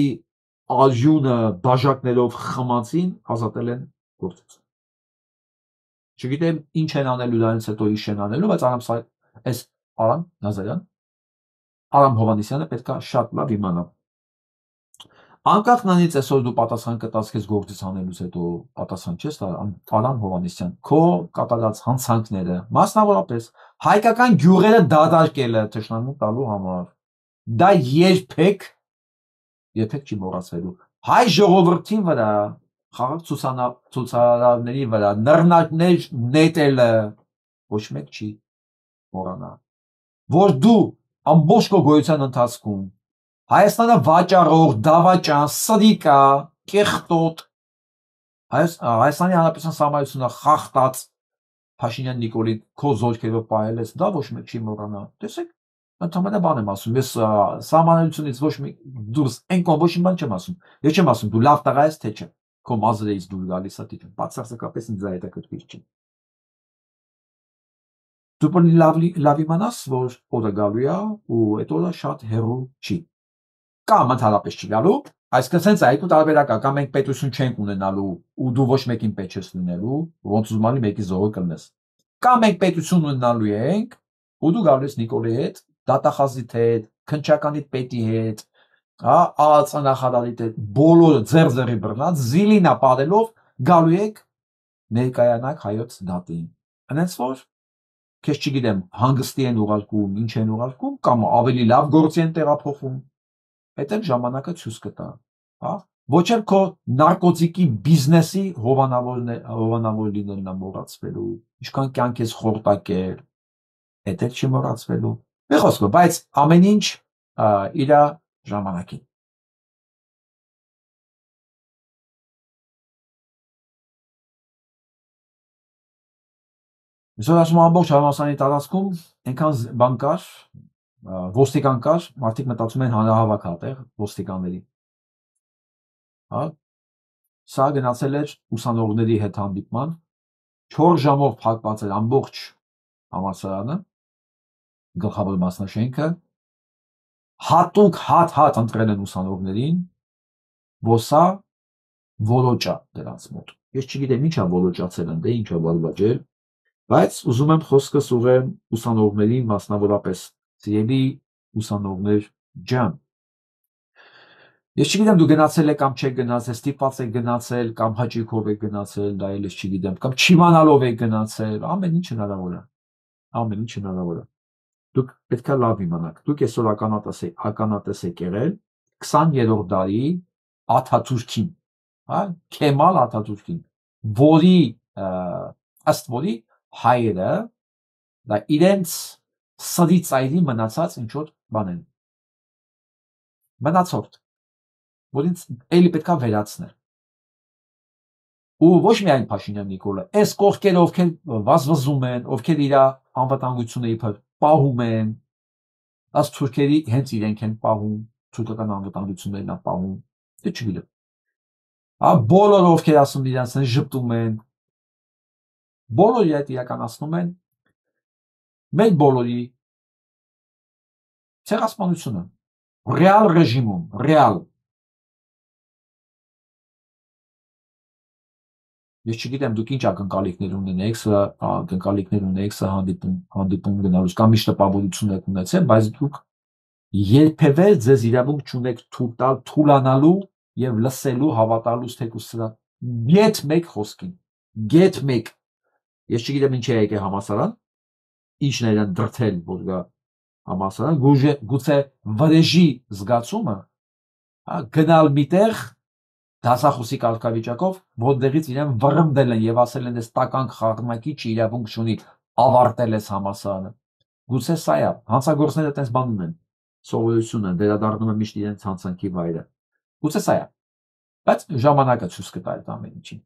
արյունը բաժակներով խմածին ազատել են գործից։ Չգիտեմ ինչ են անելու դրանից հետո ինչ են անելու, բայց Արամ Նազարյան, Արամ Հովհաննիսյանը պետքա շատ լավ իմանա։ Անկախ նրանից այսօր դու պատասխան կտաս քեզ գործից անելուց հետո պատասխան չես տա, Արամ Հովհաննիսյան, քո կատարած հանցանքները, մասնավորապես հայկական գյուղերը դատարկելը թշնամու տալու համար, դա երբեք չի մոռացվելու։ Հայ ժողովրդին վրա, խաղաղ ցուցարարների վրա նռնակներ նետելը ոչ մեկ չի մոռանա։ Որ դու ամբողջ քո գոյության ընթացքում Հայաստանը վաճառող, դավաճան, սրիկա, կեղտոտ, Հայաստանի Հանրապետության սահմանությունը խախտած Փաշինյան Նիկոլին քո զորքերով պահել ես, դա ոչ մեկ չի մոռանա։ Տեսեք, ընդհանրապես բան եմ ասում, ես սահմանությունից ոչ մի դուրս այնքան ոչ մի բան չեմ ասում։ Ես չեմ ասում դու լավ տղա ես թե չէ։ Քո մազերից դուր գալիս է թե չէ։ Բացարձակապես ինձ այդ հետաքրքիր չի։ Դու պետք լավ իմանաս, որ օրը գալու է ու այդ օրը շատ հեռու չի։ Կամ ընդհանրապես չի գալու, այսինքն sense այդու տարբերակ է, կամ մենք պետություն չենք ունենալու ու դու ոչ մեկին պետք չես լինելու, ոնց ուզում ալի մեկի զոհը կլնես։ Կամ մենք պետություն ունենալու ենք ու դու գալու ես Նիկոլի հետ, դատախազիդ հետ, քննչականի պետի հետ, ԱԱԾ նախարարի հետ, բոլորը ձեռ-ձեռի բռնած զիլինա ապարելով գալու եք ներկայանաք հայոց դատին։ Այնպես որ քեզ չգիտեմ, հանգստի են ուղարկում, ինչ են ուղարկում, կամ ավելի լավ գործի են տեղափոխում։ Այդ էլ ժամանակը ցույց կտա, հա։ Ոչ էլ քո նարկոտիկի բիզնեսի հովանավոր լինելն է մոռացվելու, ինչքան կյանք ես խորտակել, այդ էլ չի մոռացվելու։ Մի խոսքով, բայց ամեն ինչ իր ժամանակին։ Այսօր ասում ամբողջ Հայաստանի տարածքում այնքան բան կար, ոստիկան կար, մարդիկ մտածում են հանրահավաք հատեղ ոստիկանների։ Հա, սա գնացել էր ուսանողների հետ հանդիպման, 4 ժամով փակված էր ամբողջ համալսարանը, գլխավոր մասնաշենքը, հատուկ հատ ընտրել են ուսանողներին, որ սա որոճ է դրանց մոտ։ Ես չգիտեմ ինչ է որոճացել ընդ, ինչ է բալբաջել, բայց ուզում եմ խոսքս ուղղեմ ուսանողներին, մասնավորապես սիրելի ուսանողներ ջան։ Ես չգիտեմ դու գնացել եք կամ չեք գնացել, ստիպված եք գնացել կամ հաճույքով եք գնացել, դա էլ ես չգիտեմ, կամ չիմանալով եք գնացել, ամեն ինչ հնարավոր է։ Դուք պետք է լավ իմանաք, դուք այսօր ականատես եք եղել 20-րդ դարի Աթաթուրքին, հա, Քեմալ Աթաթուրքին, որի ըստ որի հայերը դա իրենց սրի ծայրի մնացած ինչ որ բան են, մնացորդ, որին էլի պետքա վերացնել։ Ու ոչ միայն Փաշինյան Նիկոլը, այս կողքերը ովքեր վազվզում են, ովքեր իր անվտանգությունը իբր պահում են, այս թուրքերի հենց իրենք են պահում, թուրքական անվտանգություններն են պահում, դե չգիտեմ։ Բոլորը ովքեր ասում իրենց են ժպտում են, բոլորը այդ իրականացնում են մեր բոլորի ցեղասպանությունը, ռեալ ռեժիմում, ռեալ։ Ես չգիտեմ դուք ինչ ակնկալիքներ ունենեք, սա հանդիպում գնալուց կամ ինչ տպավորություն եք ունեցել, բայց դուք երբևէ ձեզ իրավունք չունեք թուլանալու եւ լսելու, հավատալուց թեկուզ սրա գեթ մեկ խոսքին, գեթ մեկ։ Ես չգիտեմ ինչ է եկել համասարան, ինչն է իրան դրթել, որ գա համասարան, գուցե վրեժի զգացումը գնալ միտեղ դասախոսի կարգավիճակով, որտեղից իրեն վռնդել են եւ ասել են, այս տականք խառնակիչ իրավունք չունի, ավարտել ես համասարանը։ Գուցե սա է, հանցագործները այդպես բան ունեն, սովորություն են, վերադառնում են միշտ իրենց հանցանքի վայրը։ Գուցե սա է, բայց ժամանակը ցույց կտա այդ ամեն ինչին։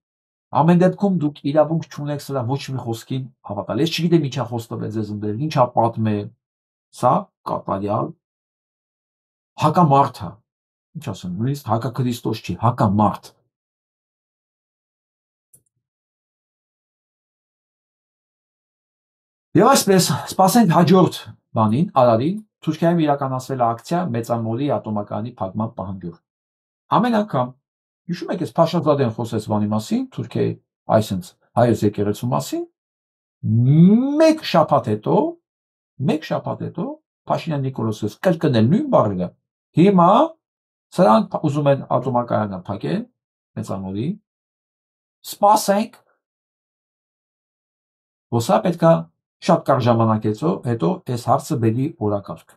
Ամեն դեպքում դուք իրավունք չունեք սրա ոչ մի խոսքին հավատալ։ Ես չգիտեմ ինչա խոստովեց ձեզ ընդեր, ինչա պատմել, սա կատարյալ հակամարտ է։ Ինչ ասեմ, նույնիսկ հակաքրիստոս չի, հակամարտ։ Եվ այսպես, սպասենք հաջորդ բանին, արարին, Թուրքիայում իրականացվել է ակցիա Մեծամորի ատոմակայանի փակման պահանջով։ Ամեն անգամ, հիշում եք, ես Փաշազադեն խոսեց բանի մասին, Թուրքիայի այսինքն հայոց եկեղեցու մասին, մեկ շաբաթ հետո Փաշինյան Նիկոլոսը կրկնել նույն բառերը։ Հիմա սրանք ուզում են ատոմակայանը փակել, Մեծամորի, սպասենք, որ սա պետքա շատ կարճ ժամանակ հետո այս հարցը բերի օրակարգ։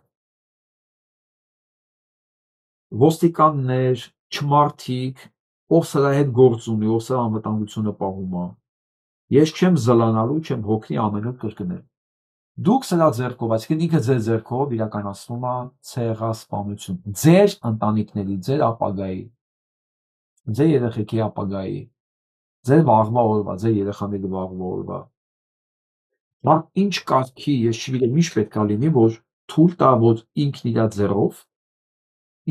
Ոստիկաններ, չմարդիկ, ով սրա հետ գործ ունի, ով սրա անվտանգությունը պահում է, ես չեմ զլանալու, չեմ հոգնի ամեն օր կրկնել։ Դուք սրա ձեռքով, այսինքն ինքը ձեր ձեռքով իրականացնում է ցեղասպանություն, ձեր ընտանիքների, ձեր ապագայի, ձեր երեխեքի ապագայի, ձեր վաղվա օրվա, ձեր երեխաների վաղվա օրվա։ Դա ինչ կարգի, ես չգիտեմ ինչ պետք է լինի, որ թույլ տա, որ ինքն իր ձեռով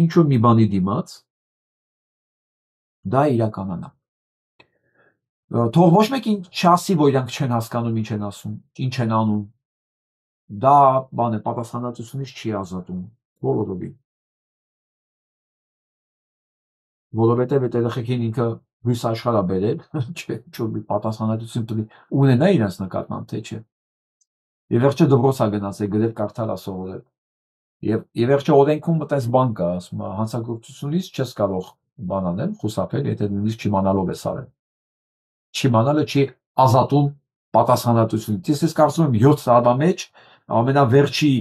ինչ որ մի բանի դիմաց դա իրականանա։ Թող ոչ մեկին չասի, որ իրանք չեն հասկանում ինչ են ասում, ինչ են անում։ Դա բան է, պատասխանատվությունից չի ազատում, բոլորովին։ Որովհետև այդ երեխեքին ինքը հույս աշխարհ է բերել, չէ՞ մի պատասխանատվություն ունենա իրենց նկատմամբ, թե չէ։ Եվ վերջը դպրոց է գնացել, գրել կարդալ է սովորել։ Եվ վերջը օրենքում այդպես բան կա, ասում է, հանցագործությունից չես կարող բան անել, խուսափել, եթե նույնիսկ չիմանալով ես արել։ Չիմանալը չի ազատում պատասխանատվությունից։ Ես կարծում եմ 7 տարվա մեջ ամենավերջի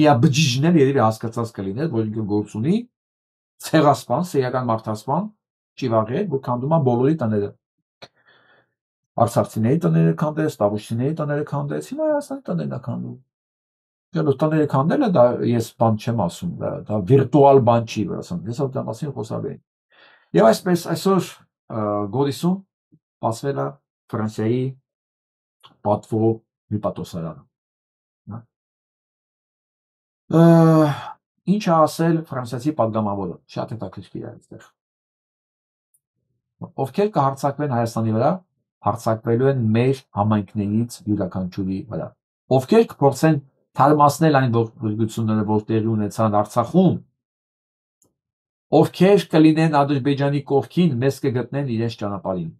միաբջիջն էլ երևի հասկացած կլիներ, որ ինքը գործ ունի ցեղասպան, սեյական մարդասպան, ճիվաղ է, որ քանդում է բոլորի տները։ Արցախցիների տները քանդեց, տավուշցիների տները քանդեց, հիմա Հայաստանի տներն է քանդում։ Դե տները քանդելը դա ես բան չեմ ասում, դա վիրտուալ բան չի, ասեմ, ես այդ մասին խոսալ եմ։ Եվ այսպես այսօր Գորիսում բացվել է Ֆրանսիայի պատվո հյուպատոսարանը։ Ինչ է ասել ֆրանսիացի պատգամավորը, շատ հետաքրքիր է այստեղ։ Ովքեր կհարձակվեն Հայաստանի վրա, հարձակվելու են մեր համայնքներից յուրաքանչյուրի վրա։ Ովքեր կփորձեն թարմացնել այն գործողությունները, որ տեղի ունեցան Արցախում, ովքեր կլինեն Ադրբեջանի կողքին, մեզ կգտնեն իրենց ճանապարհին։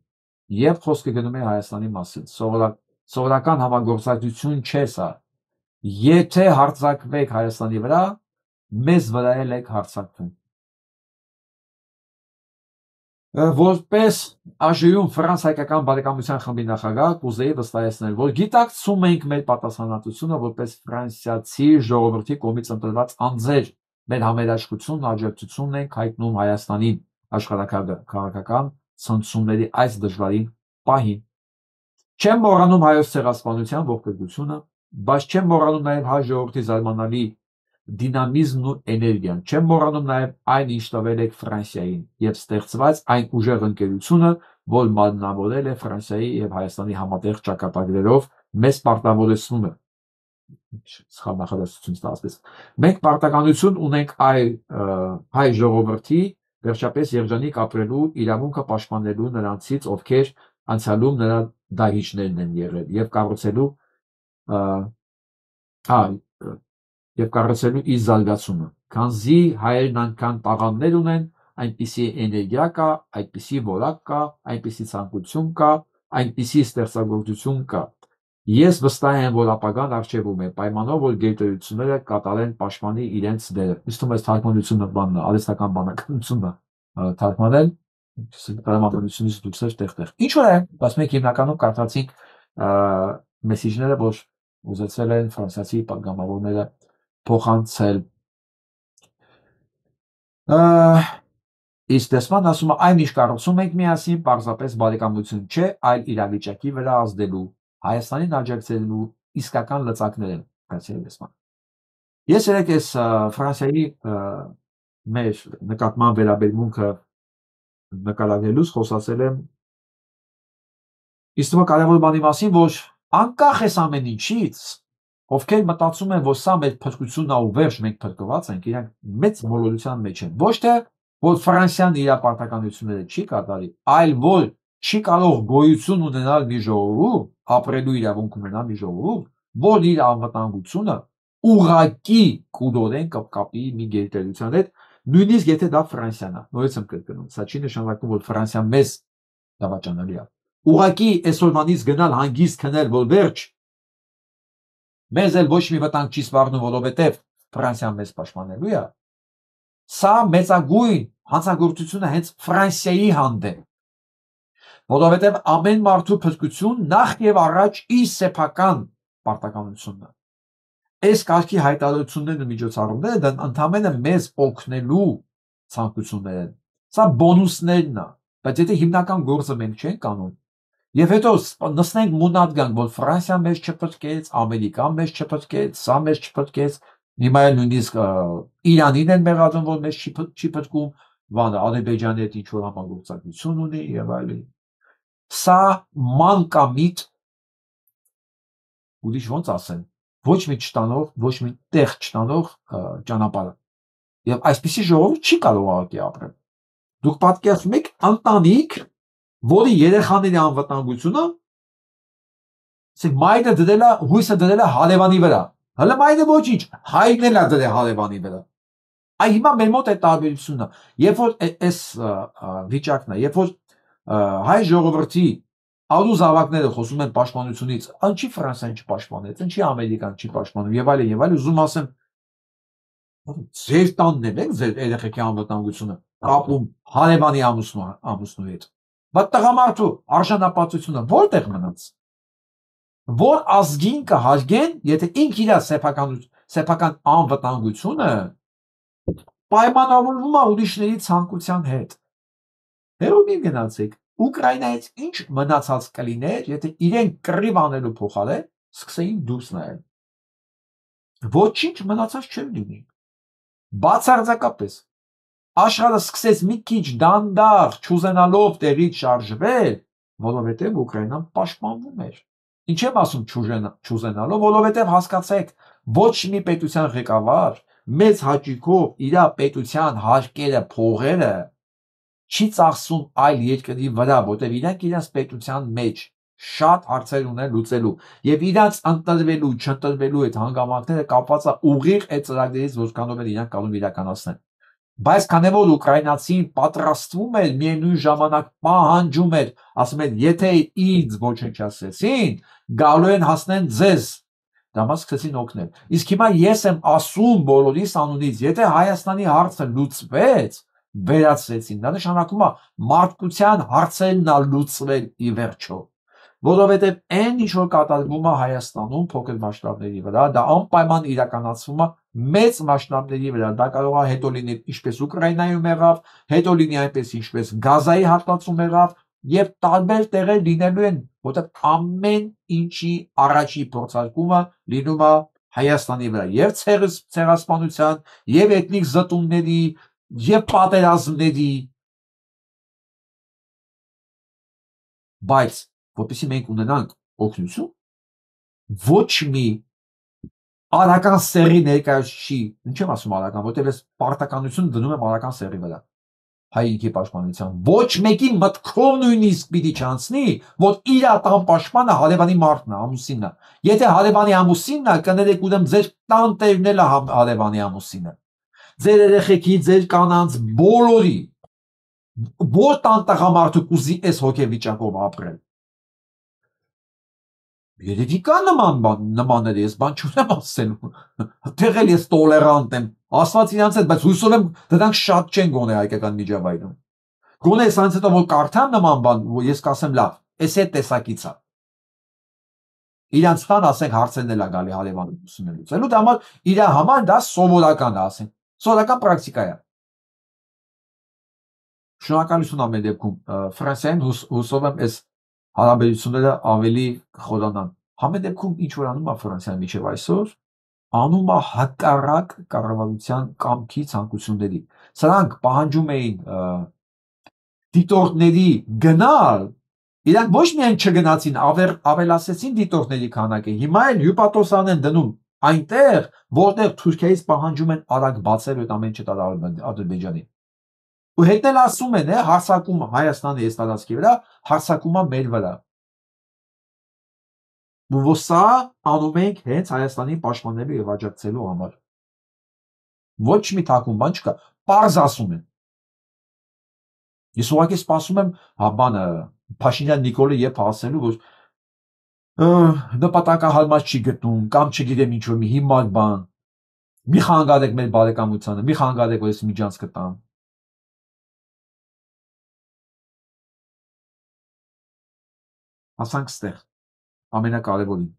Եվ խոսքը գնում է Հայաստանի մասին։ Սովորական համագործակցություն չէ սա։ Եթե հարձակվեք Հայաստանի վրա, մեզ վրա էլ եք հարձակվում։ Որպես ԱԺ-ում ֆրանս-հայկական բարեկամության խմբի նախագահ կուզեի վստահեցնել, որ գիտակցում ենք մեր պատասխանատվությունը որպես ֆրանսիացի ժողովրդի կողմից ընտրված անձեր, մեր համերաշխությունն ու աջակցությունն ենք հայտնում Հայաստանին աշխարհաքաղաքական ցնցումների այս դժվարին պահին։ Չեմ մոռանում հայոց ցեղասպանության ողբերգությունը, բայց չեմ մոռանում նաև հայ ժողովրդի զարմանալի դինամիզմն ու էներգիան։ Չեմ մոռանում նաև այն, ինչ տվել եք Ֆրանսիային եւ ստեղծված այն ուժեղ ընկերությունը, որ մարմնավորել է Ֆրանսիայի եւ Հայաստանի համատեղ ճակատագրերով, մեզ պարտավորեցնում է։ Սխալ նախադասությունից ասես։ Մենք պարտականություն ունենք հայ ժողովրդի վերջապես երջանիկ ապրելու իրավունքը պաշտպանելու նրանցից, ովքեր անցյալում նրա դահիճներն են եղել եւ կառուցելու իր զարգացումը, քանզի հայերն այնքան տաղանդներ ունեն, այնպիսի էներգիա կա, այդպիսի որակ կա, այնպիսի ցանկություն կա, այնպիսի ստեղծագործություն կա։ Ես վստահ եմ, որ ապագան արժևում է, պայմանով որ գերտերությունները կատարեն պաշտպանի իրենց դերը։ Իսկ ես թարգմանությունը բանն է, արհեստական բանականությունը թարգմանել, տրամաբանությունից դուրս տեղ։ Ինչ որ է, բայց մենք հիմնականում կարդացինք մեսիջները, որ ուզեցել են ֆրանսիացի պատգամավորները փոխանցել։ Իսկ դեսպան ասում է, այն ինչ կառուցում ենք միասին, պարզապես բարեկամություն չէ, այլ իրավիճակի վրա ազդելու, Հայաստանին աջակցելու իսկական լծակներ են, Ֆրանսիայի դեսպան։ Ես երեք այս Ֆրանսիայի մեր նկատմամբ վերաբերմունքը նկարագրելուց խոսացել եմ իսկ կարևոր բանի մասին, որ անկախ էս ամեն ինչից, ովքեր մտածում են, որ սա մեր փրկությունն է ու վերջ մենք փրկված ենք, իրանք մեծ մոլորության մեջ են։ Ոչ թե որ Ֆրանսիան իր պարտականությունները չի կատարի, այլ որ չի կարող գոյություն ունենալ մի ժողովուրդ, ապրելու իրավունք ունենալ մի ժողովուրդ, որ իր անվտանգությունը ուղղակի կուդորեն կապի մի գերտերության հետ, նույնիսկ եթե դա Ֆրանսիան է։ Նորից եմ կրկնում, սա չի նշանակում, որ Ֆրանսիան մեզ դավաճանելի է։ Ուղղակի այսօրվանից գնալ հանգիստ քնել, որ վերջ մեզ էլ ոչ մի վտանգ չի սպառնում, որովհետև Ֆրանսիան մեզ պաշտպանելու է։ Սա մեծագույն հանցագործությունը հենց Ֆրանսիայի հանդեպ, որովհետև ամեն մարդու փրկություն նախ եւ առաջ իր սեփական պարտականությունն է։ Այս կարգի հայտարարություններն ու միջոցառումները դա ընդհանրապես մեզ օգնելու ցանկություններ են։ Սա բոնուսներն է, բայց եթե հիմնական գործը մենք չենք անում, եւ հետո նստենք մունատ գանք, որ Ֆրանսիան մեզ չփրկեց, Ամերիկան մեզ չփրկեց, սա մեզ չփրկեց, հիմա նույնիսկ Իրանին են մեղադրում, որ մեզ չի փրկում, Ադրբեջանի հետ ինչ որ համագործակցություն ունի եւ այլն։ Սա մանկամիտ ուրիշ ոնց ասեմ, ոչ մի չտանող, ոչ մի տեղ չտանող ճանապարհ։ Եվ այսպիսի ժողովուրդ չի կարող աղի ապրել։ Դուք պատկերացնում եք ընտանիք, որի երեխաների անվտանգությունը մայրը դրել է, հույսը դրել է հարևանի վրա։ Հələ մայրը ոչինչ, հայրն էլ է դրել հարևանի վրա։ Այ հիմա մեր մոտ է տարբերությունը, երբ որ այս վիճակն է, երբ որ հայ ժողովրդի Ալու զավակները խոսում են պաշտպանությունից, ինչի Ֆրանսիան չպաշտպանեց, ինչի Ամերիկան չի պաշտպանում եւ այլն, ուզում ասեմ, ձեր տանն եք ձեր երեխեքի անվտանգությունը կապում հարևանի ամուսնու հետ։ Բայց տղամարդու արժանապատվությունը որտեղ մնաց։ Որ ազգին կհարգեն, եթե ինք իր սեփական անվտանգությունը պայմանավորվում է ուրիշների ցանկության հետ։ Հերո մի գնացեք Ուկրաինայից ինչ մնացած կլիներ, եթե իրենք կռիվ անելու փոխարեն սկսեին դուրս նայել։ Ոչինչ մնացած չէր լինի։ Բացարձակապես աշխարհը սկսեց մի քիչ դանդաղ չուզենալով տեղից շարժվել, որովհետև Ուկրաինան պաշտպանվում էր։ Ինչ եմ ասում չուզենալով, որովհետև հասկացեք, ոչ մի պետության ղեկավար մեծ հաճույքով իր պետության հարկերը, փողերը չի ծախսում այլ երկրի վրա, որտեղ իրանք իրենց պետության մեջ շատ հարցեր ունեն լուծելու եւ իրանք ընտրվելու, չընտրվելու այդ հանգամանքները կապված է ուղիղ այդ ծրագրերից, որքանով են իրանք կարող իրականացնել։ Բայց քանի որ ուկրաինացին պատրաստվում էր, միևնույն ժամանակ պահանջում էր, ասում էր, եթե ինձ ոչնչացրեցին, գալու են հասնեն ձեզ։ Դա սկսեցին օգնել։ Իսկ հիմա ես եմ ասում բոլորիս անունից, եթե Հայաստանի հարցը լուծվեց, վերացրեցին։ Դա նշանակում է մարդկության հարցերն ա լուծվել ի վերջո։ Որովհետև այն ինչ որ կատարվում է Հայաստանում փոքր մասշտաբների վրա, դա անպայման իրականացվում է մեծ մասշտաբների վրա։ Դա կարող է հետո լինել ինչպես Ուկրաինայում եղավ, հետո լինի այնպես ինչպես Գազայի հատվածում եղավ, եւ տարբեր տեղեր լինելու են, որտեղ ամեն ինչի առաջի փորձարկումը լինում է Հայաստանի վրա, եւ ցեղասպանության, եւ էթնիկ զտումների, եւ պատերազմների, բայց որպեսզի մենք ունենանք օգնություն, ոչ մի արական սերի ներկայացուցիչ, ինչ եմ ասում արական, որտեղ ես պարտականություն դնում եմ արական սերի վրա, հայ ինքի պաշտպանության, ոչ մեկի մտքով նույնիսկ պիտի չանցնի, որ իր տան պաշտպանը հարևանի մարդն է, ամուսինն է։ Եթե հարևանի ամուսինն է, կներեք ուրեմն ձեր տան տերն էլ է հարևանի ամուսինը։ Ձեր երեխեքի, ձեր կանանց բոլորի որ տան տղամարդը կուզի այս հոգեվիճակով ապրել։ Երևի կա նմաններ, ես բան չունեմ ասելու, թեղել ես տոլերանտ եմ, ասված իրանց հետ, բայց հույսով եմ դրանք շատ չեն գոնե հայկական միջավայրում։ Գոնե սրանց հետո որ կարդամ նման բան, ես կասեմ լավ, էս է տեսակից է։ Իրանց տան ասենք հարցերն էլ է գալի հարևան ուսումնելուց։ Դա համար իր համար դա սովորական է, ասենք, սովորական պրակտիկա է։ Շնորհակալություն ամեն դեպքում Ֆրանսիայում հուսով եմ այս հարաբերությունները ավելի խորանան։ Համեն դեպքում ինչ որ անում է Ֆրանսիան մինչև այսօր, անում է հակառակ կառավարության կամքի ցանկությունների։ Սրանք պահանջում էին դիտորդների գնալ, իրանք ոչ միայն չգնացին, ավելացեցին դիտորդների քանակը։ Հիմա էլ հյուպատոսան են դնում այնտեղ, որտեղ Թուրքիայից պահանջում են արագ բացել այդ ամեն ինչը Ադրբեջանին։ Ու հետն էլ ասում են, հարձակումը Հայաստանի այս տարածքի վրա, հարձակումը մեր վրա։ Ու սա անում ենք հենց Հայաստանի պաշտպանելու եւ աջակցելու համար։ Ոչ մի թաքուն բան չկա, պարզ ասում են։ Ես ուղղակի սպասում եմ բանը Փաշինյան Նիկոլը երբ ասելու, որ նպատակահարմար չի գտնում, կամ չգիտեմ ինչ որ մի հիմար բան։ Մի խանգարեք մեր բարեկամությանը, մի խանգարեք որ ես միջանցք տամ։ Հասանք ստեղ, ամենակարևորին։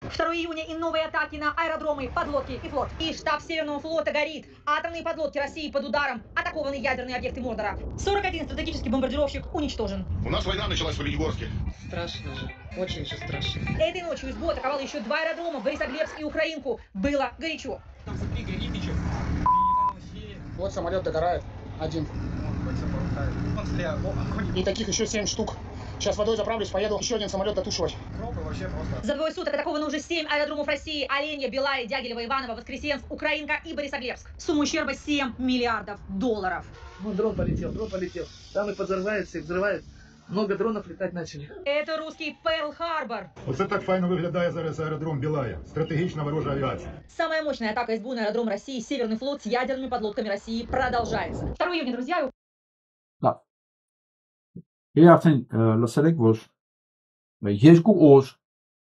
2 июня и новые атаки на аэродромы, подлодки и флот. И штаб Северного флота горит. Атомные подлодки России под ударом. Атакованы ядерные объекты Мордора. 41 стратегический бомбардировщик уничтожен. У нас война началась в Оленегорске. Страшно же. Очень же страшно. Этой ночью СБУ атаковала еще 2 аэродрома, Борисоглебск и Украинку. Было горячо. Там смотри, горит еще. Вот самолет догорает. Один. И таких еще 7 штук. Сейчас водой заправлюсь, поеду еще один самолет дотушивать. Вообще просто. За двое суток атаковано уже 7 аэродромов России. Оленья, Белая, Дягилево, Иваново, Воскресенск, Украинка и Борисоглебск. Сумма ущерба 7 миллиардов долларов. Вон дрон полетел. Там и подзарывается, и взрывает. Много дронов летать начали. Это русский Перл-Харбор. Оце так файно виглядає зараз аеродром Білая. Стратегічна ворожа авіація. Самая мощная атака СБУ на аэродром России, Северный флот с ядерными подлодками России продолжается. 2 июня, друзья. Եվ արդեն լսել եք, որ 2 օր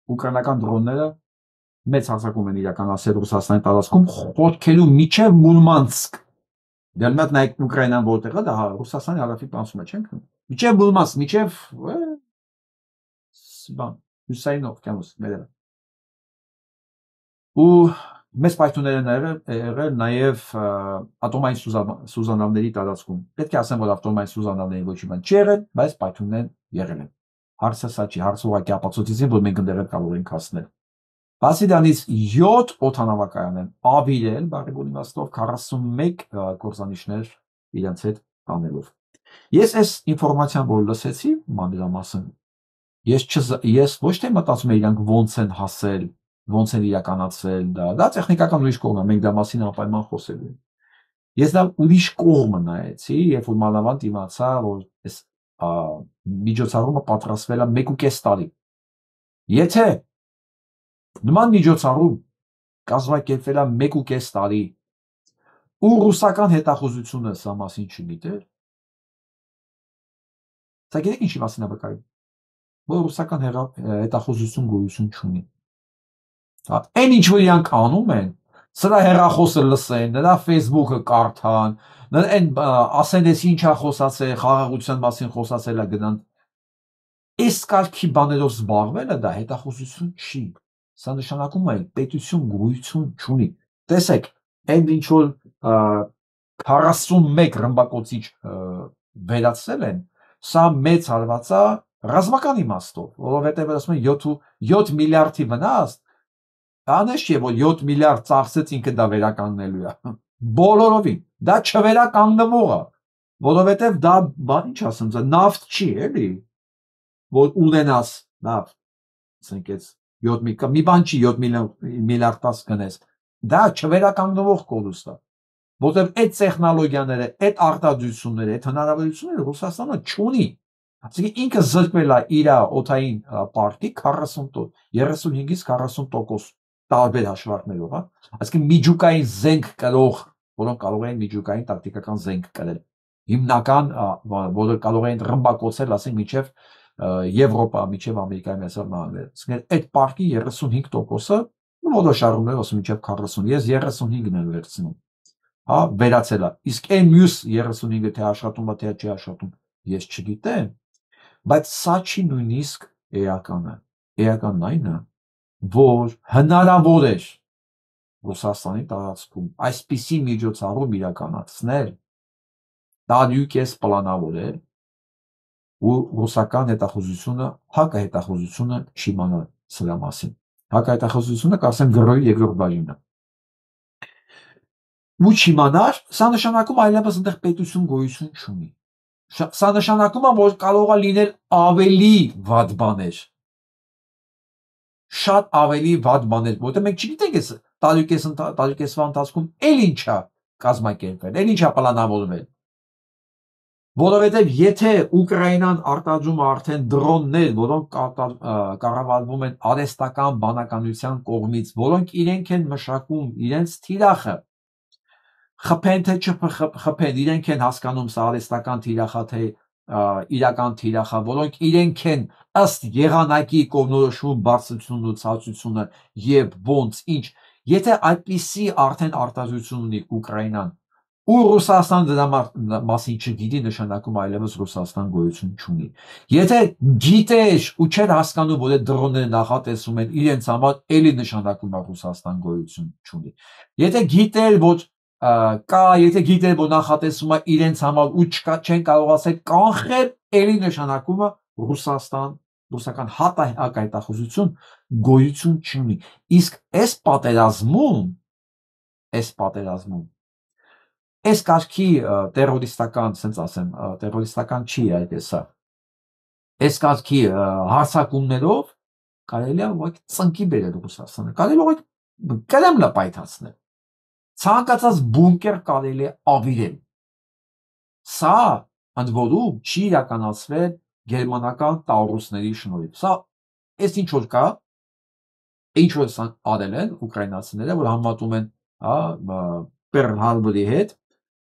ուկրաինական դրոնները մեծ հարձակում են իրականացել Ռուսաստանի տարածքում, խորքելու միջև Մուրմանսկ։ Դեռ մոտ նայեք Ուկրաինան որտեղ է, դա Ռուսաստանի հարավի պանսում է, չենք։ Միջև Մուրմանսկ, միջև բան, հյուսային օվկիանոս ներերը։ Ու մեծ պայթյուններ են եղել նաև ատոմային սուզանավների տարածքում։ Պետք է ասեմ, որ ատոմային սուզանավների ոչ մի բան չի եղել, բայց պայթյուններ եղել են։ Հարցը սա չի, հարցը ուղղակի ապացուցեցին, որ մենք ընդդեմ կարող ենք հասնել։ Բացի դրանից 7 օդանավակայան են ավիրել, բարի իմաստով 41 կորզանիչներ իրենց հետ տանելով։ Ես այս ինֆորմացիան, որ լսեցի մանրամասն, ես ոչ թե մտածում եմ իրանք ոնց են հասել, ոնց են իրականացել դա տեխնիկական ուրիշ կողմ է, մենք դա մասին անպայման խոսելու ենք։ Ես դա ուրիշ կողմը նայեցի, երբ որ մանավանդ իմացա, որ այս միջոցառումը պատրաստվել է 1.5 տարի։ Եթե նման միջոցառում կազմակերպվել է 1.5 տարի, ու ռուսական հետախուզությունը սա մասին չգիտեր, սա գիտեք ինչի մասին է վկայում, որ ռուսական հետախուզություն գոյություն չունի։ Այն ինչ որ իրանք անում են, սրա հեռախոսը լսեն, նրա Facebook-ը կարդան, Այն ասեն էս ինչա խոսացել, խաղաղության մասին խոսացել է գնան։ Այս կարգի բաներով զբաղվելը դա հետախուզություն չի։ Սա նշանակում է պետություն գոյություն չունի։ Տեսեք, այն ինչ որ 41 ռմբակոծիչ վերացրել են, սա մեծ հարված է ռազմական իմաստով, որովհետև ասում են 7 միլիարդի վնաս, անես չէ, որ 7 միլիարդ ծախսեց ինքը դա վերականգնելու է։ Բոլորովին, դա չվերականգնվող է, որովհետև դա, բան ինչ ասեմ, նավթ չի, էլի, որ ունենաս նավթ, ասենք այս 7 մի բան չի 7 միլիարդ 10 գնես, դա չվերականգնվող կորուստ է, որովհետև այդ տեխնոլոգիաները, այդ արտադրությունները, այդ հնարավորությունները Ռուսաստանը չունի։ Այսինքն ինքը զրկվել է իր օդային պարտի 35-ից 40% տարբեր հաշվարկներով, հա։ Այսինքն միջուկային զենք կրող, որոնք կարող են միջուկային տակտիկական զենք կրել։ Հիմնական, որը կարող են ռմբակոծել, ասենք, մինչև Եվրոպա, մինչև Ամերիկայի Միացյալ Նահանգները։ Այսինքն այդ պարտի 35%-ը որոշ առումներով ասում մինչև 40, ես 35-ն եմ վերցնում։ Հա, վերացել է։ Իսկ այն մյուս 35-ը թե աշխատում է, թե չի աշխատում, ես չգիտեմ, բայց սա չի նույնիսկ էականը։ Էականն այն է, որ հնարավոր է Ռուսաստանի տարածքում այսպիսի միջոցառում իրականացնել, դարյուկես պլանավոր է, ու ռուսական հետախուզությունը, հակահետախուզությունը չիմանա սրա մասին։ Հակահետախուզությունը կարծեմ գրոյի երկրորդ բաժինն է։ Ու չիմանար, սա նշանակում այլևս այնտեղ պետություն գոյություն չունի։ Սա նշանակում է, որ կարող է լինել ավելի վատ բաներ։ Շատ ավելի վատ բաներ, որտեղ մենք չգիտենք այս տարեկեսվա ընթացքում էլ ինչա կազմակերպվել, էլ ինչա պլանավորվել։ Որովհետև եթե Ուկրաինան արտադրում է արդեն դրոններ, որոնք կառավարվում են արհեստական բանականության կողմից, որոնք իրենք են մշակում իրենց թիրախը, խփեն թե չխփեն, իրենք են հասկանում սա արհեստական թիրախ է թե իրական թիրախ է, որոնք իրենք են ըստ եղանակի կողմնորոշվում բարձրությունն ու ցածրությունը եւ ոնց ինչ, եթե այդպիսի արդեն արտադրություն ունի Ուկրաինան, ու Ռուսաստան դրա մասին չգիտի, նշանակում այլևս Ռուսաստան գոյություն չունի։ Եթե գիտեր ու չէր հասկանում, որ այդ դրոնները նախատեսում են իրենց համար, էլի նշանակում է Ռուսաստան գոյություն չունի։ Եթե գիտեր, որ կա, եթե գիտեր, որ նախատեսում է իրենց համար ու չեն կարողացել կանխել, էլի նշանակում է ռուսական հակահետախուզություն գոյություն չունի։ Իսկ այս պատերազմում այս կարգի տերորիստական, ասենց ասեմ, տերորիստական չի այդեսա։ Այս կարգի հարձակումներով կարելի է ուղղակի ծնկի բերել Ռուսաստանը, կարելի է Կրեմլը պայթացնել։ Ցանկացած բունկեր կարելի է ավիրել։ Սա ընդ որում չի իրականացվել գերմանական տաուրուսների շնորհիվ։ Սա այս ինչ որ կա, ինչ որ արել են ուկրաինացիները, որ համատում են Պերլ Հարբորի հետ,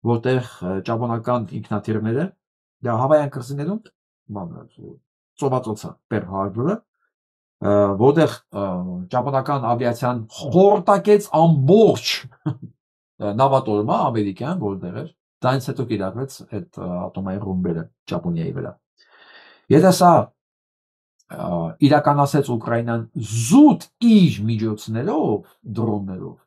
որտեղ ճապոնական ինքնաթիռները դա Հավայան կղզիներում ծովածոցա Պերլ Հարբորը, որտեղ ճապոնական ավիացիան խորտակեց ամբողջ նավատորմը ամերիկյան, որտեղ էր, դրանից հետո կիրառվեց այդ ատոմային ռումբերը Ճապոնիայի վրա։ Եթե սա իրականացեց Ուկրաինան զուտ իր միջոցներով, դրոններով,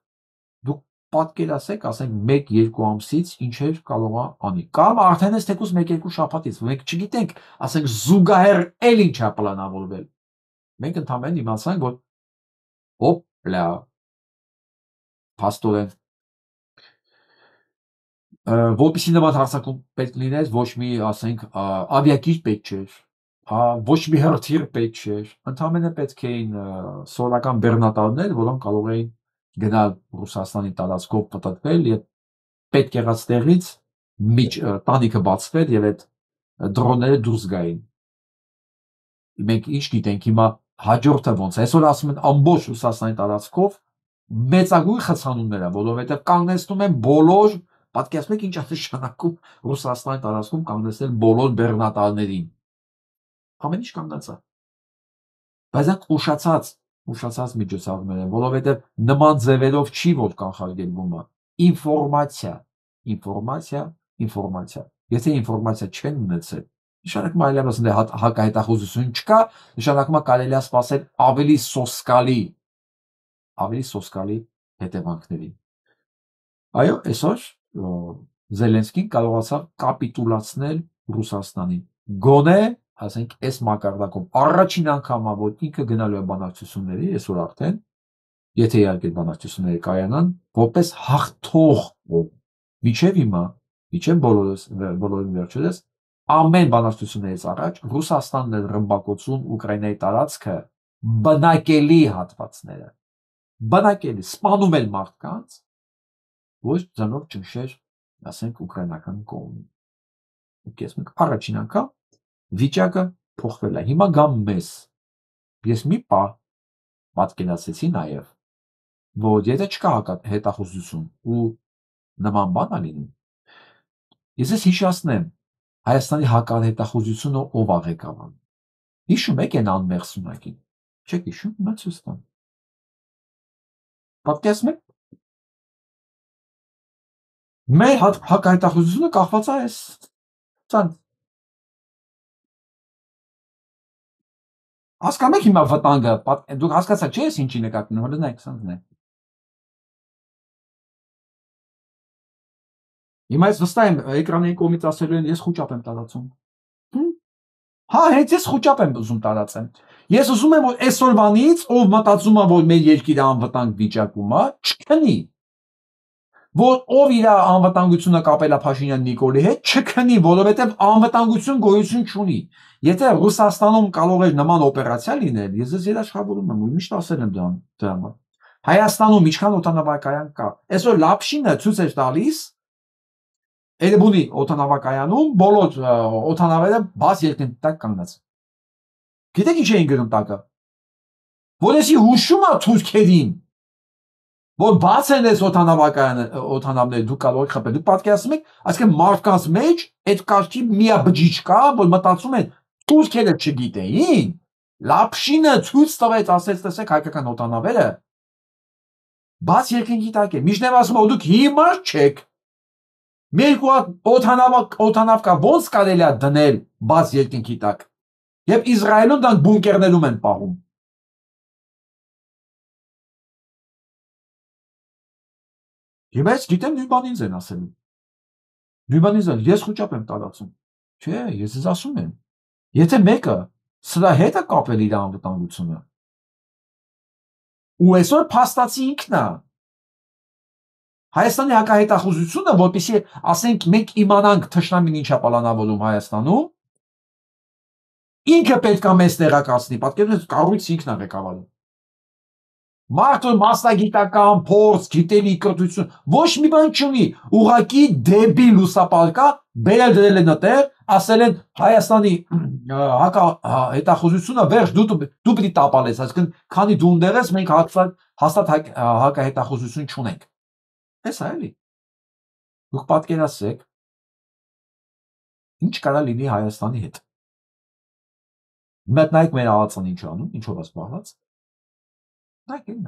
դուք պատկերացեք, ասենք 1-2 ամսից ինչեր կարող է անի։ Կամ արդեն էս թեկուզ 1-2 շաբաթից, մենք չգիտենք, ասենք զուգահեռ էլ ինչ է պլանավորվել։ Մենք ընդհանրեն իմացանք, որ հոպլա փաստորեն որպեսզի նման հարձակում պետք լիներ, ոչ մի, ասենք, ավիակիր պետք չէր, ոչ մի հրթիռ պետք չէր, ընդհանրապես պետք էին սովորական բեռնատարներ, որոնք կարող էին գնալ Ռուսաստանի տարածքով պտտվել եւ պետք եղած տեղից տանիքը բացվեր եւ այդ դրոնները դուրս գային։ Մենք ինչ գիտենք հիմա հաջորդը ոնց է, այսօր ասում են ամբողջ Ռուսաստանի տարածքով մեծագույն խցանումներ է, որովհետեւ կանգնեցնում են բոլոր, պատկերացնում եք ինչ է նշանակում Ռուսաստանի տարածքում կանգնեցնել բոլոր բեռնատարներին։ Ամեն ինչ կանգնած է։ Բայց այդ ուշացած միջոցառումներ են, որովհետև նման ձևերով չի որ կանխարգելվում է ինֆորմացիա, ինֆորմացիա։ Եթե ինֆորմացիա չեն ունեցել, նշանակում է այլևս հակահետախուզություն չկա, նշանակում է կարելի է սպասել ավելի սոսկալի հետևանքների։ Այո, այսօր Զելենսկին կարողացավ կապիտուլացնել Ռուսաստանին։ Գոնե, ասենք, այս մակարդակում առաջին անգամը, որ ինքը գնալու է բանակցությունների, այսօր արդեն, եթե իհարկե բանակցությունները կայանան, որպես հաղթող, մինչև հիմա, մինչև բոլորին վերջերս, ամեն բանակցություններից առաջ Ռուսաստանն է ռմբակոծում Ուկրաինայի տարածքը բնակելի հատվածները, բնակելի, սպանում են մարդկանց, ոչ ձանով ճնշեր, ասենք, ուկրաինական կողմին։ Ես մենք առաջին անգամ վիճակը փոխվել է։ Հիմա գամ մեզ։ Ես մի պահ պատկերացրեցի նաև, որ եթե չկա հետախուզություն ու նման բան ալինում, ես ես հիշացնեմ Հայաստանի հակահետախուզությունը ով է ղեկավարում։ Հիշում եք այն անմեղ սունակին։ Չեք հիշում, հիմա ցույց տամ։ Պատկերացնում եք։ Մեր հակահետախուզությունը կախված է այս ցանց։ Հասկանում եք հիմա վտանգը, դուք հասկացաք չէ՞ ես ինչի նկատի ունեմ, լնայք, սանձն է։ Հիմա ես վստահ եմ էկրանի կողմից ասելու են, ես խոճապ եմ տարածում։ Հա, հենց ես խոճապ եմ ուզում տարածեմ։ Ես ուզում եմ, որ այսօրվանից ով մտածում է, որ մեր երկիրը անվտանգ վիճակում է, չքնի։ Որ ով իր անվտանգությունը կապել է Փաշինյան Նիկոլի հետ, չքնի, որովհետև անվտանգություն գոյություն չունի։ Եթե Ռուսաստանում կարող էր նման օպերացիա լինել, ես երաշխավորում եմ ու միշտ ասել եմ դրա համար։ Հայաստանում ինչքան օդանավակայան կա, այսօր Լապշինը ցույց էր տալիս Էրեբունի օդանավակայանում բոլոր օդանավերը բաց երկնքի տակ կանգնած։ Գիտեք ինչ էին գրում տակը։ Որ էսի հուշում է թուրքերին, որ բաց են այս օդանավները, դուք կարող եք խփել։ Դուք պատկերացնում եք, այսինքն մարդկանց մեջ այդ կարգի միաբջիջ կա, որ մտածում են թուրքերը չգիտեին։ Լապշինը ցույց տվեց, ասեց, տեսեք հայկական օդանավերը բաց երկնքի տակ է։ Միջնև ասում է, դուք հիմար չեք։ Մեր օդանավ կա, ոնց կարելի է դնել բաց երկնքի տակ։ Եվ Իսրայելում դրանք բունկերներում են պահում։ Հիմա ես գիտեմ նույն բան ինձ են ասելու։ Նույն բան ինձ են, ես խոճապ եմ տարածում։ Չէ, ես ձեզ ասում եմ։ Եթե մեկը սրա հետ է կապել իր անվտանգությունը, ու այսօր փաստացի ինքն է Հայաստանի հակահետախուզությունը, որպեսզի ասենք մենք իմանանք թշնամին ինչա պլանավորում Հայաստանում, ինքը պետք է մեզ տեղեկացնի, պատկերացրեք կառույցը ինքն է ղեկավարում։ Մարդը մասնագիտական փորձ, գիտելիք, կրթություն, ոչ մի բան չունի, ուղղակի դեպի լուսապարկա բերել դրել են այդտեղ, ասել են Հայաստանի հակահետախուզությունը վերջ դու պիտի տապալես, այսինքն քանի դու ունդեղ ես, մենք հաստատ հակահետախուզություն չունենք։ Էս է էլի։ Դուք պատկերացրեք ինչ կարա լինի Հայաստանի հետ։ Մտնայք մեր ԱԱԾ-ն ինչ անում, ինչով է զբաղված։ Նայեք ինձ։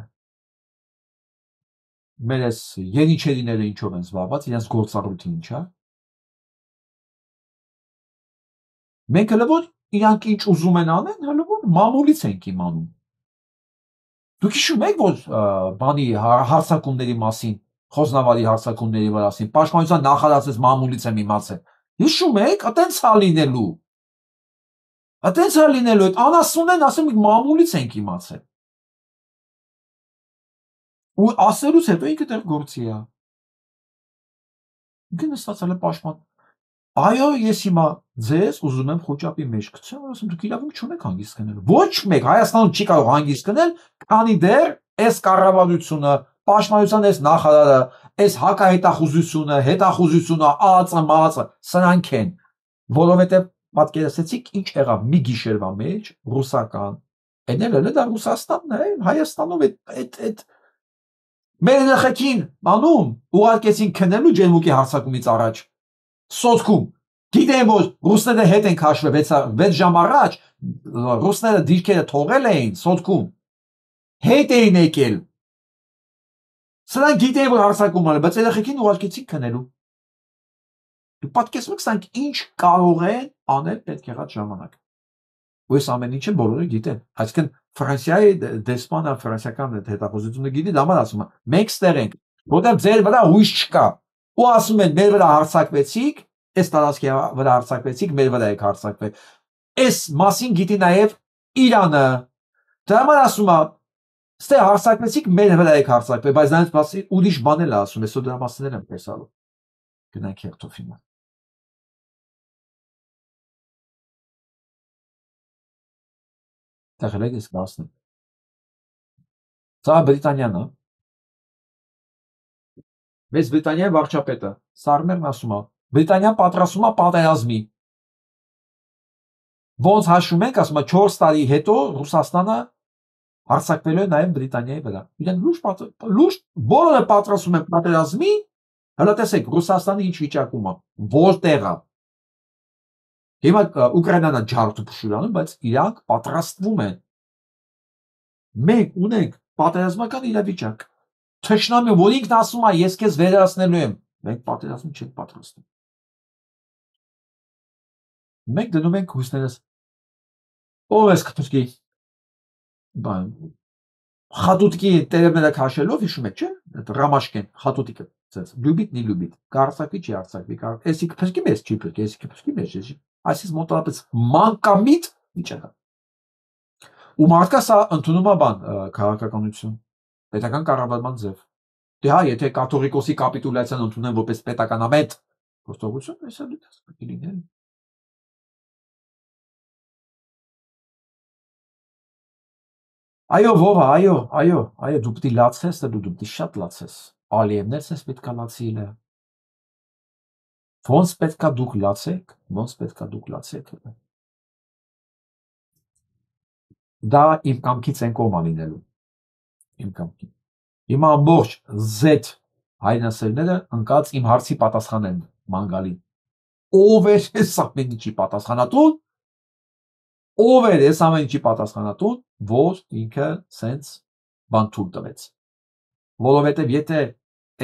Մեր այս երիչերիները ինչով են զբաղված, իրենց գործառույթը ինչ է։ Մենք հələ որ իրանք ինչ ուզում են անեն, հələ որ մամուլից ենք իմանում։ Դուք հիշում եք, որ բանի հարցակումների մասին, Խոզնավարի հարցակումների մասին, Պաշտպանության նախարարից մամուլից եմ իմացել։ Հիշում եք, այտենց է լինելու։ Այտենց է լինելու, այդ անասուն են ասում, մամուլից ենք իմացել։ Ու ասելուց հետո ինքը դեռ գործի է։ Ինքը նստածել է պաշտպան։ Այո, ես հիմա ձեզ ուզում եմ խոճապի մեջ գցեմ, որ ասում դուք իրավունք չունեք հանգիստ գնելու։ Ոչ մեկ Հայաստանում չի կարող հանգիստ գնել, քանի դեռ այս կառավարությունը, պաշտպանության այս նախարարը, այս հակահետախուզությունը, հետախուզությունը, ԱԱԾ-ՄԱԱԾ սրանք են, որովհետև պատկերացրեցիք ինչ եղավ մի գիշերվա մեջ ռուսական, այն էլ դա Ռուսաստանն է, Հայաստանում այդ մեր երեխեքին անում ուղարկեցին քնելու Ջերմուկի հարձակումից առաջ սոտքում գիտեն որ ռուսները հետ են քաշվել 6 ժամ առաջ ռուսները դիրքերը թողել էին սոտքում հետ էին եկել սրանք գիտեն որ հարձակում ալը բայց երեխեքին ուղարկեցին քնելու Դու պատկերացնում ես սրանք ինչ կարող են անել պետք եղած ժամանակ։ Ու այս ամեն ինչը բոլորը գիտեն։ Այսինքն Ֆրանսիայի դեսպանը ֆրանսիական հետախուզությունը գիտի, դա ման ասում է, մենք ստեղ ենք, որտեղ ձեր վրա հույս չկա։ Ու ասում են մեր վրա հարձակվեցիք, այս տարածքի վրա հարձակվեցիք, մեր վրա եք հարձակվել։ Այս մասին գիտի նաև Իրանը։ Դա ման ասում է, ստեղ հարձակվեցիք, մեր վրա եք հարձակվել, բայց նրանց բացի ուրիշ բան էլ ասում, այսօր դրա մասներ եմ տեսալու։ Գնանք հերթով հիմա։ Տեղել ես գասնի։ Սա Բրիտանիան է։ Մեծ Բրիտանիայի վարչապետը Սարմերն ասում է, Բրիտանիան պատրաստում է պատերազմի։ Ոնց հաշվում ենք, ասում է 4 տարի հետո Ռուսաստանը հարձակվելու է նաև Բրիտանիայի վրա։ Իրենք լուրջ բոլորը պատրաստում են պատերազմի, հələ տեսեք Ռուսաստանը ինչ վիճակում է, որտեղ է։ Հիմա Ուկրաինան է ջարդը փշուրանում, բայց իրանք պատրաստվում են։ Մենք ունենք պատերազմական իրավիճակ։ Թշնամի, որ ինքն ասում է, ես քեզ վերացնելու եմ, մենք պատերազմի չենք պատրաստում։ Մենք դնում ենք հույսներս։ Ով էս կփսկի։ Բան խատուտիկի տերևները քաշելով հիշում եք, չէ՞։ Այդ ռամաշկեն, խատուտիկը, ցած լյուբիտ, նի լյուբիտ, կարծակի չի արծակվի, էսի կփսկի մեզ չի փսկի, էսի կփսկի մեզ չի։ Այսից մոտավորապես մանկամիտ վիճակը։ Ու մարդկա սա ընդունում է բան քաղաքականություն, պետական կառավարման ձև։ Դե հա, եթե կաթողիկոսի կապիտուլյացիան ընդունեն որպես պետականամետ գործողություն, այսա դու պետք է լինի։ Այո, ովա, այո, դու պետք է լացես, դու պետք է շատ լացես։ Ալիևներս ես պետք է լացիլ է։ Ոնց պետք է դուք լացեք, ոնց պետք է դուք լացեք։ Դա իմ կամքից են կողմ լինելու։ Իմ կամքի։ Հիմա ամբողջ Z հայրենասերները ընկած իմ հարցի պատասխան են մանգալի։ Ով է այս ամեն ինչի պատասխանատուն։ Ով է այս ամեն ինչի պատասխանատուն, որ ինքը սենց բան թույլ տվեց։ Որովհետև եթե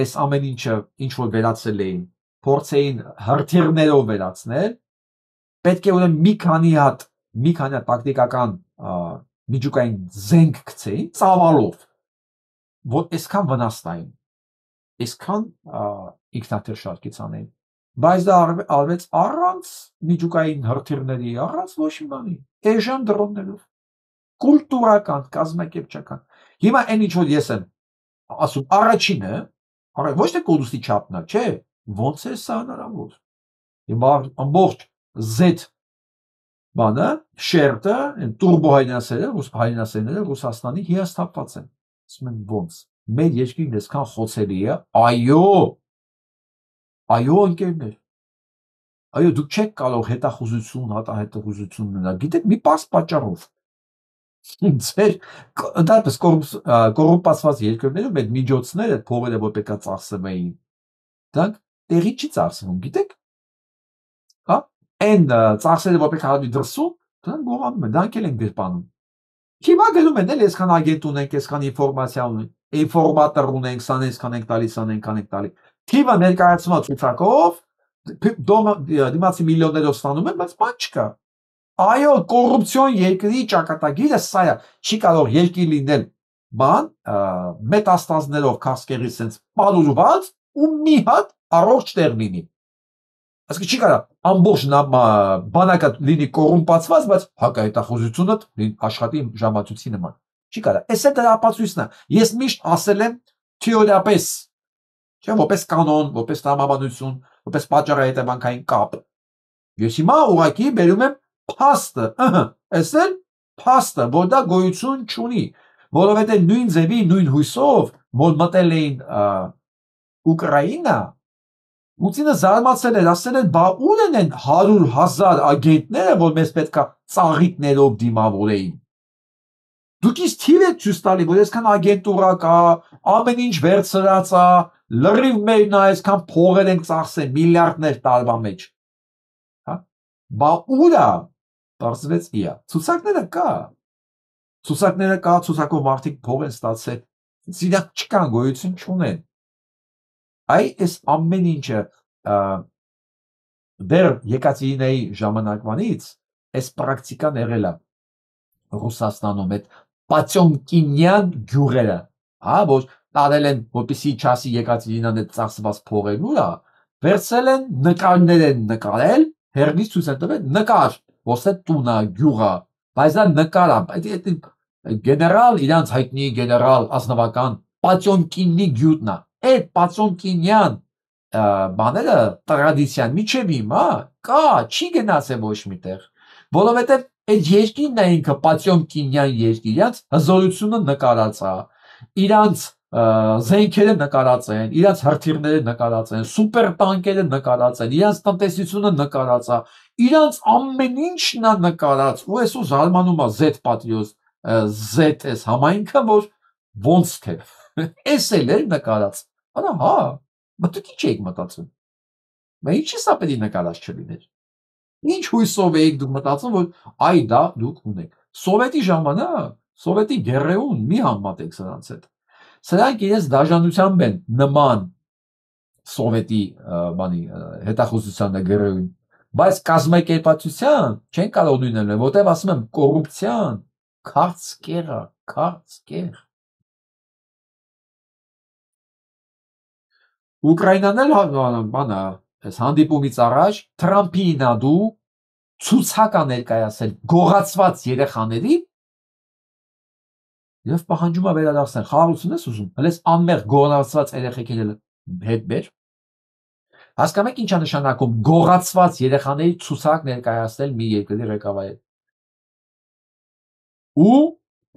այս ամեն ինչը ինչ որ վերացել էին, փորձեին հրթիռներով վերացնել, պետք է ուրեմն մի քանի հատ տակտիկական միջուկային զենք գցեին ծավալով, որ այսքան վնասային, այսքան ինքնաթիռ անեն, բայց դա արվեց առանց միջուկային հրթիռների, առանց ոչ մի բանի, էժան դրոններով, կուլտուրական, կազմակերպչական։ Հիմա այն ինչ որ ես եմ ասում, առաջինը, ոչ թե կոդուսի չափն է, չէ, ոնց է սա հնարավոր։ Հիմա ամբողջ Z բանը, շերտը, տուրբո հայրենասերները Ռուսաստանի հիասթափված են։ Ասում են ոնց։ Մեր երկիրն այսքան խոցելի է, այո ընկերներ։ Այո, դուք չեք կարող հետախուզություն, հատահետախուզություն ունենալ, գիտեք, մի պարզ պատճառով։ Ձեր ընդհանրապես կոռումպացված երկրներում այդ միջոցները, փողերը որ պետք է ծախսվեին, դրանք տեղի չի ծախսվում, գիտեք։ Հա, այն ծախսերը որ պետք է հատվի դրսում, դրանք գողանում են, դրանք էլ են գրպանում։ Հիմա գնում են էլ այսքան ագենտ ունենք, այսքան ինֆորմացիա ունենք, ինֆորմատոր ունենք, սան այսքան ենք տալիս, սան այնքան ենք տալիս։ Թիվը ներկայացնում է ցուցակով, դիմացի միլիոններով ստանում են, բայց բան չկա։ Այո, կոռուպցիոն երկրի ճակատագիրը սա է, չի կարող երկիր լինել բան, մետաստազներով քասկերի sense պատուրված ու մի հատ առողջ տեղ լինի։ Այսինքն չի կարող ամբողջ բանակը լինի կոռումպացված, բայց հակահետախուզությունը աշխատի ժամացույցի նման։ Չի կարող։ Էս է դրա ապացույցն է։ Ես միշտ ասել եմ թեորիապես, չէ՞ որպես կանոն, որպես տրամաբանություն, որպես պատճառահետևանքային կապ։ Ես հիմա ուղղակի բերում եմ փաստը, էս էլ փաստը, որ դա գոյություն չունի, որովհետև նույն ձևի, նույն հույսով, որ մտել էին Ուկրաինա, Պուտինը զարմացել էր, ասել էր, բա ուր են 100,000 ագենտները, որ մեզ պետքա ծաղիկներով դիմավորեին։ Դուք ինձ թիվ եք ցույց տալի, որ այսքան ագենտուրա կա, ամեն ինչ վերցրած է, լրիվ մերն է, այսքան փողեր ենք ծախսել, միլիարդներ տարվա մեջ։ Հա։ Բա ուր է։ Պարզվեց իա։ Ցուցակները կա, ցուցակով մարդիկ փող են ստացել։ Իրանք չկան, գոյություն չունեն։ Այս ամեն ինչը դեռ Եկատերինայի ժամանակվանից այս պրակտիկան եղել է Ռուսաստանում այդ Պատյոմկինյան գյուղերը, որ տարել են, որպեսզի չասի Եկատերինան այդ ծախսված փողերն ուրա, վերցրել են նկարներ են նկարել, հերմից ցույց են տվել նկար, ոսե տունա գյուղա, բայց դա նկար է, գեներալ իրանց հայտնի գեներալ ազնվական Պատյոմկինի գյուտն է, այդ Պատյոմկինյան բաները տրադիցիան միջև հիմա կա, չի գնացել ոչ միտեղ, որովհետև այդ երկիրն է ինքը Պատյոմկինյան երկիր, իրանց հզորությունը նկարած է, իրանց զենքերը նկարած են, իրանց հրթիռները նկարած են, սուպեր տանկերը նկարած են, իրանց տնտեսությունը նկարած է, իրանց ամեն ինչն է նկարած, ու այսօր զարմանում է Z պատրիոտ, Z համայնքը, որ ոնց թե, էս էլ էր նկարած, հա, դուք ինչ եք մտածում, ինչի սա պետք է նկարած չլիներ, ինչ հույսով եք դուք մտածում, որ այ դա դուք ունեք, սովետի ժամանակ, սովետի գերեուն մի համատեք սրանց հետ, սրանք իրենց դաժանությամբ են նման սովետի բանի հետախուզությանը գերեուն, բայց կազմակերպվածության չեն կարող նույնն, որտեղ ասում եմ կոռուպցիան քաղցկեղ է, քաղցկեղ Ուկրաինան էլ բանա, այս հանդիպումից առաջ Թրամփին ադու ցուցակ է ներկայացել գողացված երեխաների եւ պահանջում է վերադարձնել, խաղաղություն ես ուզում, հենց անմեղ գողացված երեխեքին հետ բեր, հասկանում եք ինչ է նշանակում գողացված երեխաների ցուցակ ներկայացնել մի երկրի ղեկավարին, ու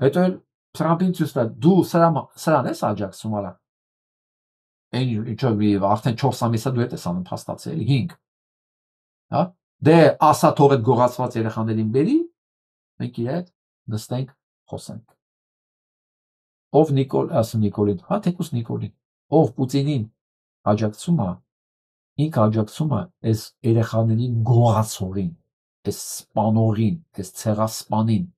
հետո Թրամփին ցույց տալ, դու սրան ես աջակցում արա արդեն 4 ամիս է դու ես անում փաստացել 5 հա դե ասա թող այդ գողացված երեխաներին բերի մենք իր հետ նստենք խոսենք ով Նիկոլին հա թեկուս Նիկոլին ով Պուտինին աջակցում է ինքը աջակցում է այս երեխաներին գողացողին այս սպանողին այս ցեղասպանին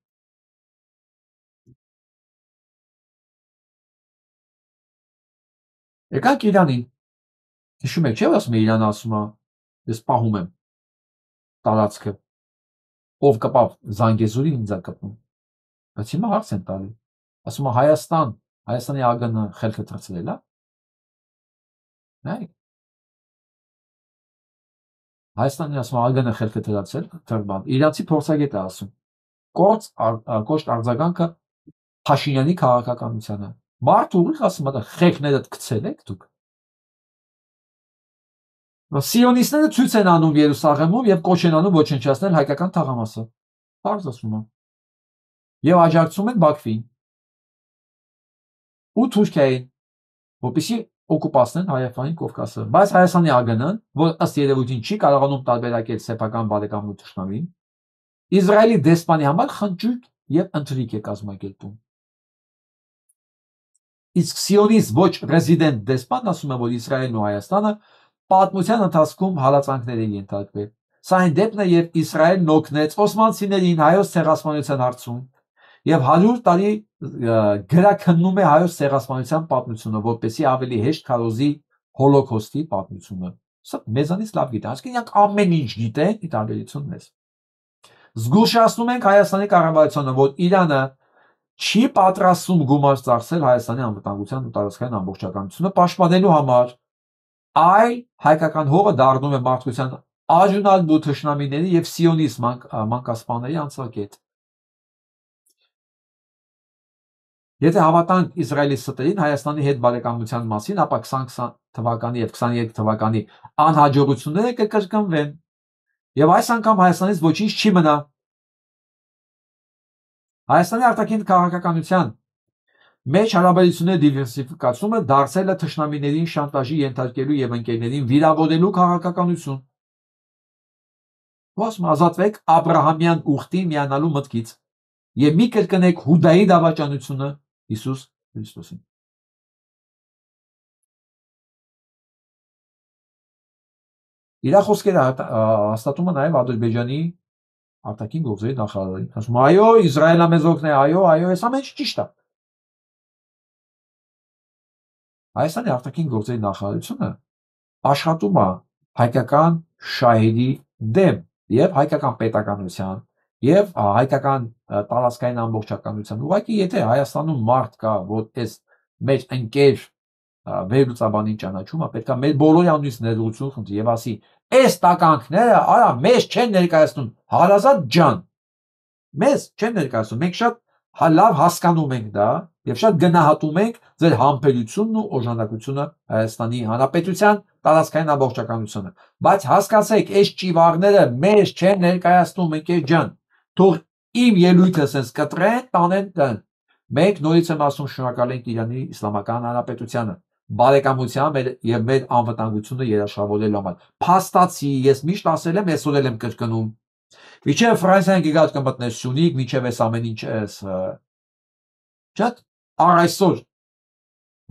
Եկանք Իրանին, հիշում եք չէ՞ ասում է Իրանը ասում է, ես պահում եմ տարածքը, ով կպավ Զանգեզուրի ինձ է կպնում, բայց հիմա հարց են տալի, ասում է Հայաստանի ԱԳՆ խելքը թռցրել է, նայեք, Հայաստանի ասում է ԱԳՆ խելքը թռցրել, իրանցի փորձագետ է ասում, կոշտ արձագանքը Փաշինյանի քաղաքականությանը, Մարդ ուղիղ ասում է խելքներդ գցել եք դուք Սիոնիստները ցույց են անում Երուսաղեմում եւ կոչ են անում ոչնչացնել հայկական թաղամասը Պարզ ասում է եւ աջակցում են Բաքվին ու Թուրքիային որպեսզի օկուպացնեն Հայաստանի Կովկասը բայց Հայաստանի ԱԳՆ-ն որ ըստ երևույթին չի կարողանում տարբերակել սեփական բարեկամն ու թշնամին Իսրայելի դեսպանի համար խնջույք եւ ընթրիք է կազմակերպում Իսկ սիոնիստ ոչ ռեզիդենտ դեսպան ասում է, որ Իսրայելն ու Հայաստանը պատմության ընթացքում հալածանքներ են ենթարկվել։ Սա այն դեպքն է, երբ Իսրայելն օգնեց օսմանցիներին հայոց ցեղասպանության հարցում եւ 100 տարի գրաքննում է հայոց ցեղասպանության պատմությունը, որպեսզի ավելի հեշտ քարոզի հոլոկոստի պատմությունը։ Սա մեզանից լավ գիտեն, այսինքն իրանք ամեն ինչ գիտեն, ի տարբերություն մեզ։ Զգուշացնում ենք Հայաստանի կառավարությանը, որ Իրանը չի պատրաստում գումար ծախսել Հայաստանի անվտանգության ու տարածքային ամբողջականությունը պաշտպանելու համար, այլ հայկական հողը դառնում է մարդկության աջունալու թշնամիների եւ սիոնիստ մանկասպանների անցակետ։ Եթե հավատանք Իսրայելի ստերին Հայաստանի հետ բարեկամության մասին, ապա 2020 թվականի եւ 23 թվականի անհաջողությունները կկրկնվեն եւ այս անգամ Հայաստանից ոչինչ չի մնա։ Հայաստանի արտաքին քաղաքականության մեջ հարաբերությունների դիվերսիֆիկացումը դարձել է թշնամիներին շանտաժի ենթարկելու եւ ընկերներին վիրավորելու քաղաքականություն։ Ոսմ ազատվեք Աբրահամյան ուխտին միանալու մտքից եւ մի կրկնեք Հուդայի դավաճանությունը Հիսուս Քրիստոսին։ Իր խոսքերը հաստատում է նաեւ Ադրբեջանի արտաքին գործերի նախարարին, ասում այո, Իսրայելը մեզ օգնի, այո, այս ամեն ինչ ճիշտ է։ Հայաստանի արտաքին գործերի նախարարությունը աշխատում է հայկական շահերի դեմ եւ հայկական պետականության եւ հայկական տարածքային ամբողջականության։ Ուղղակի եթե Հայաստանում մարդ կա, որ այս մեր ընկեր վերլուծաբանին ճանաչում է, պետք է մեր բոլորի անունից ներողություն խնդրի եւ ասի, այս տականքները արա մեզ չեն ներկայացնում, հարազատ ջան, մեզ չեն ներկայացնում, մենք շատ լավ հասկանում ենք դա եւ շատ գնահատում ենք ձեր համբերությունն ու օժանդակությունը Հայաստանի Հանրապետության տարածքային ամբողջականությունը, բայց հասկացեք, այս ճիվարները մեզ չեն ներկայացնում, ընկեր ջան, թող իմ ելույթը sense կտրեն, տանեն տան։ Մենք նորից եմ ասում շնորհակալ ենք Իրանի Իսլամական Հանրապետությանը բարեկամության եւ մեր անվտանգությունը երաշխավորելու համար։ Փաստացի ես միշտ ասել եմ, այսօր էլ եմ կրկնում։ Միջև Ֆրանսիան գիգատ կմտնես Սյունիք, միջև այս ամեն ինչ էս շատ առայսօր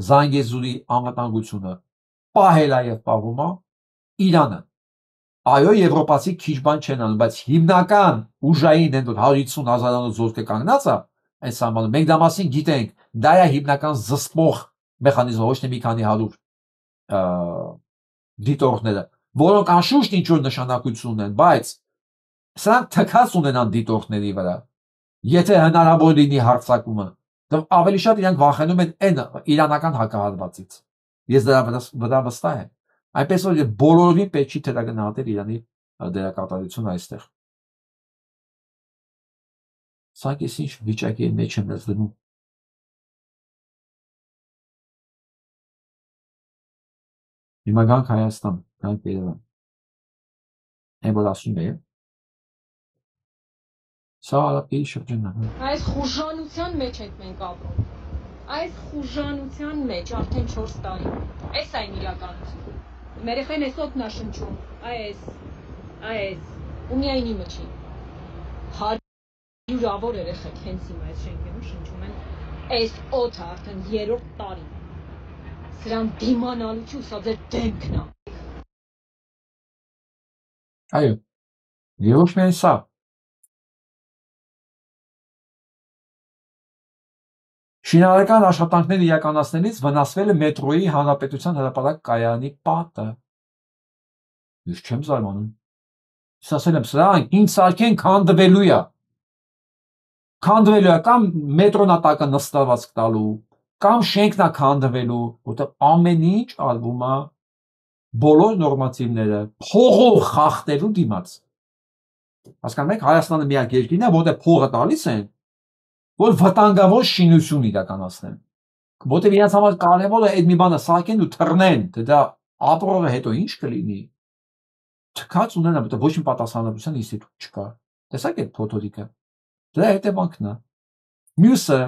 Զանգեզուրի անվտանգությունը պահել է եւ պահում է Իրանը։ Այո, եվրոպացի քիչ բան չեն անում, բայց հիմնական ուժային են, որ 150,000-անոց զորքը կանգնած է այս սահմանում։ Մենք դա մասին գիտենք, դա է հիմնական զսպող մեխանիզմը, ոչ թե մի քանի 100 դիտորդները, որոնք անշուշտ ինչ որ նշանակություն ունեն, բայց սրանք թքած ունենան դիտորդների վրա։ Եթե հնարավոր լինի հարձակումը, ավելի շատ իրանք վախենում են այն իրանական հակահարվածից։ Ես դրա վստահ եմ։ Այնպես որ բոլորովին պետք չի թերագնահատել Իրանի դերակատարությունը այստեղ։ Սա կես ինչ վիճակի մեջ եմ դնում։ Հիմա գանք Հայաստան, գանք Երևան։ Այն որ ասում է սա արաբի շրջանն է։ Այս խուժանության մեջ ենք մենք ապրում։ Այս խուժանության մեջ արդեն 4 տարի։ Այս այն իրականությունը։ Մեր երեխեն էս օդն է շնչում։ Այս ու միայն իմը չի։ Հարյուրավոր երեխեք հենց հիմա այս շենքերում շնչում են։ Այս օդը արդեն 3-րդ տարի։ Սրան դիմանալու սա ձեր դեմքն է։ Այո։ Եվ ոչ միայն սա։ Շինարարական աշխատանքներ իրականացնելիս վնասվել է մետրոյի հանրապետության հրապարակ կայարանի պատը։ Ես չեմ զարմանում։ Ես ասել եմ, սրանք ինձ սարքեն քանդվելու է։ Քանդվելու է կամ մետրոնատակը նստված տալու, կամ շենքն է քանդվելու, որտեղ ամեն ինչ արվում է բոլոր նորմատիվները փողով խախտելու դիմաց։ Հասկանում եք, Հայաստանը միակ երկիրն է, որտեղ փողը տալիս են, որ վտանգավոր շինություն իրականացնեն։ Որտեղ իրենց համար կարևոր է այդ մի բանը սարքեն ու թռնեն, թե դա ապրողը հետո ինչ կլինի։ Թքած ունենա, որտեղ ոչ մի պատասխանատվության ինստիտուտ չկա։ Տեսակ այդ փոթորիկը։ Դրա հետևանքն է։ Մյուսը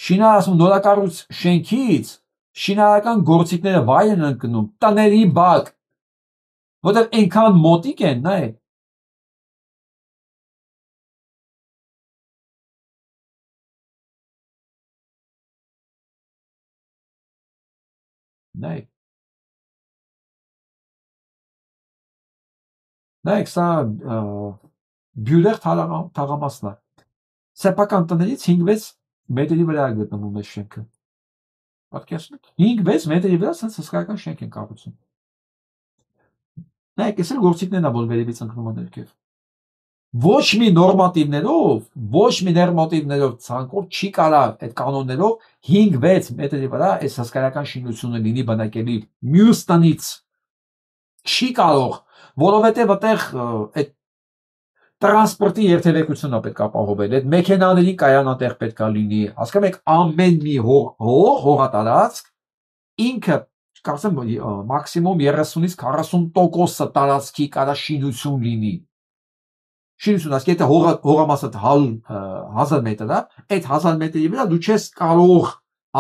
շինարարություն նորակառույց շենքից շինարարական գործիքները վայր են ընկնում, տների բակ, որտեղ այնքան մոտիկ են, նայեք։ Նայեք, սա բյուրեղ թաղամասն է։ Սեփական տներից 5-6 մետրի վրա է գտնվում այս շենքը։ Պատկերացնեք, 5-6 մետրի վրա սենց հսկայական շենք են կառուցում։ Նայեք, այս էլ գործիքներն է, որ վերևից ընկնում են ներքև։ Ոչ մի նորմատիվներով ցանկով չի կարա այդ կանոններով 5-6 մետրի վրա այս հսկայական շինությունը լինի բնակելի մյուս տնից։ Չի կարող, որովհետև այդտեղ այդ տրանսպորտի երթևեկությունը պետք է ապահովել, այդ մեքենաների կայանատեղ պետք է լինի, հասկանում եք, ամեն մի հողատարածք ինքը կարծեմ մաքսիմում 30-ից 40% տարածքի կարա շինություն լինի։ Շինություն, ասկի եթե հողամասը 1000 մետր է, այդ 1000 մետրի վրա դու չես կարող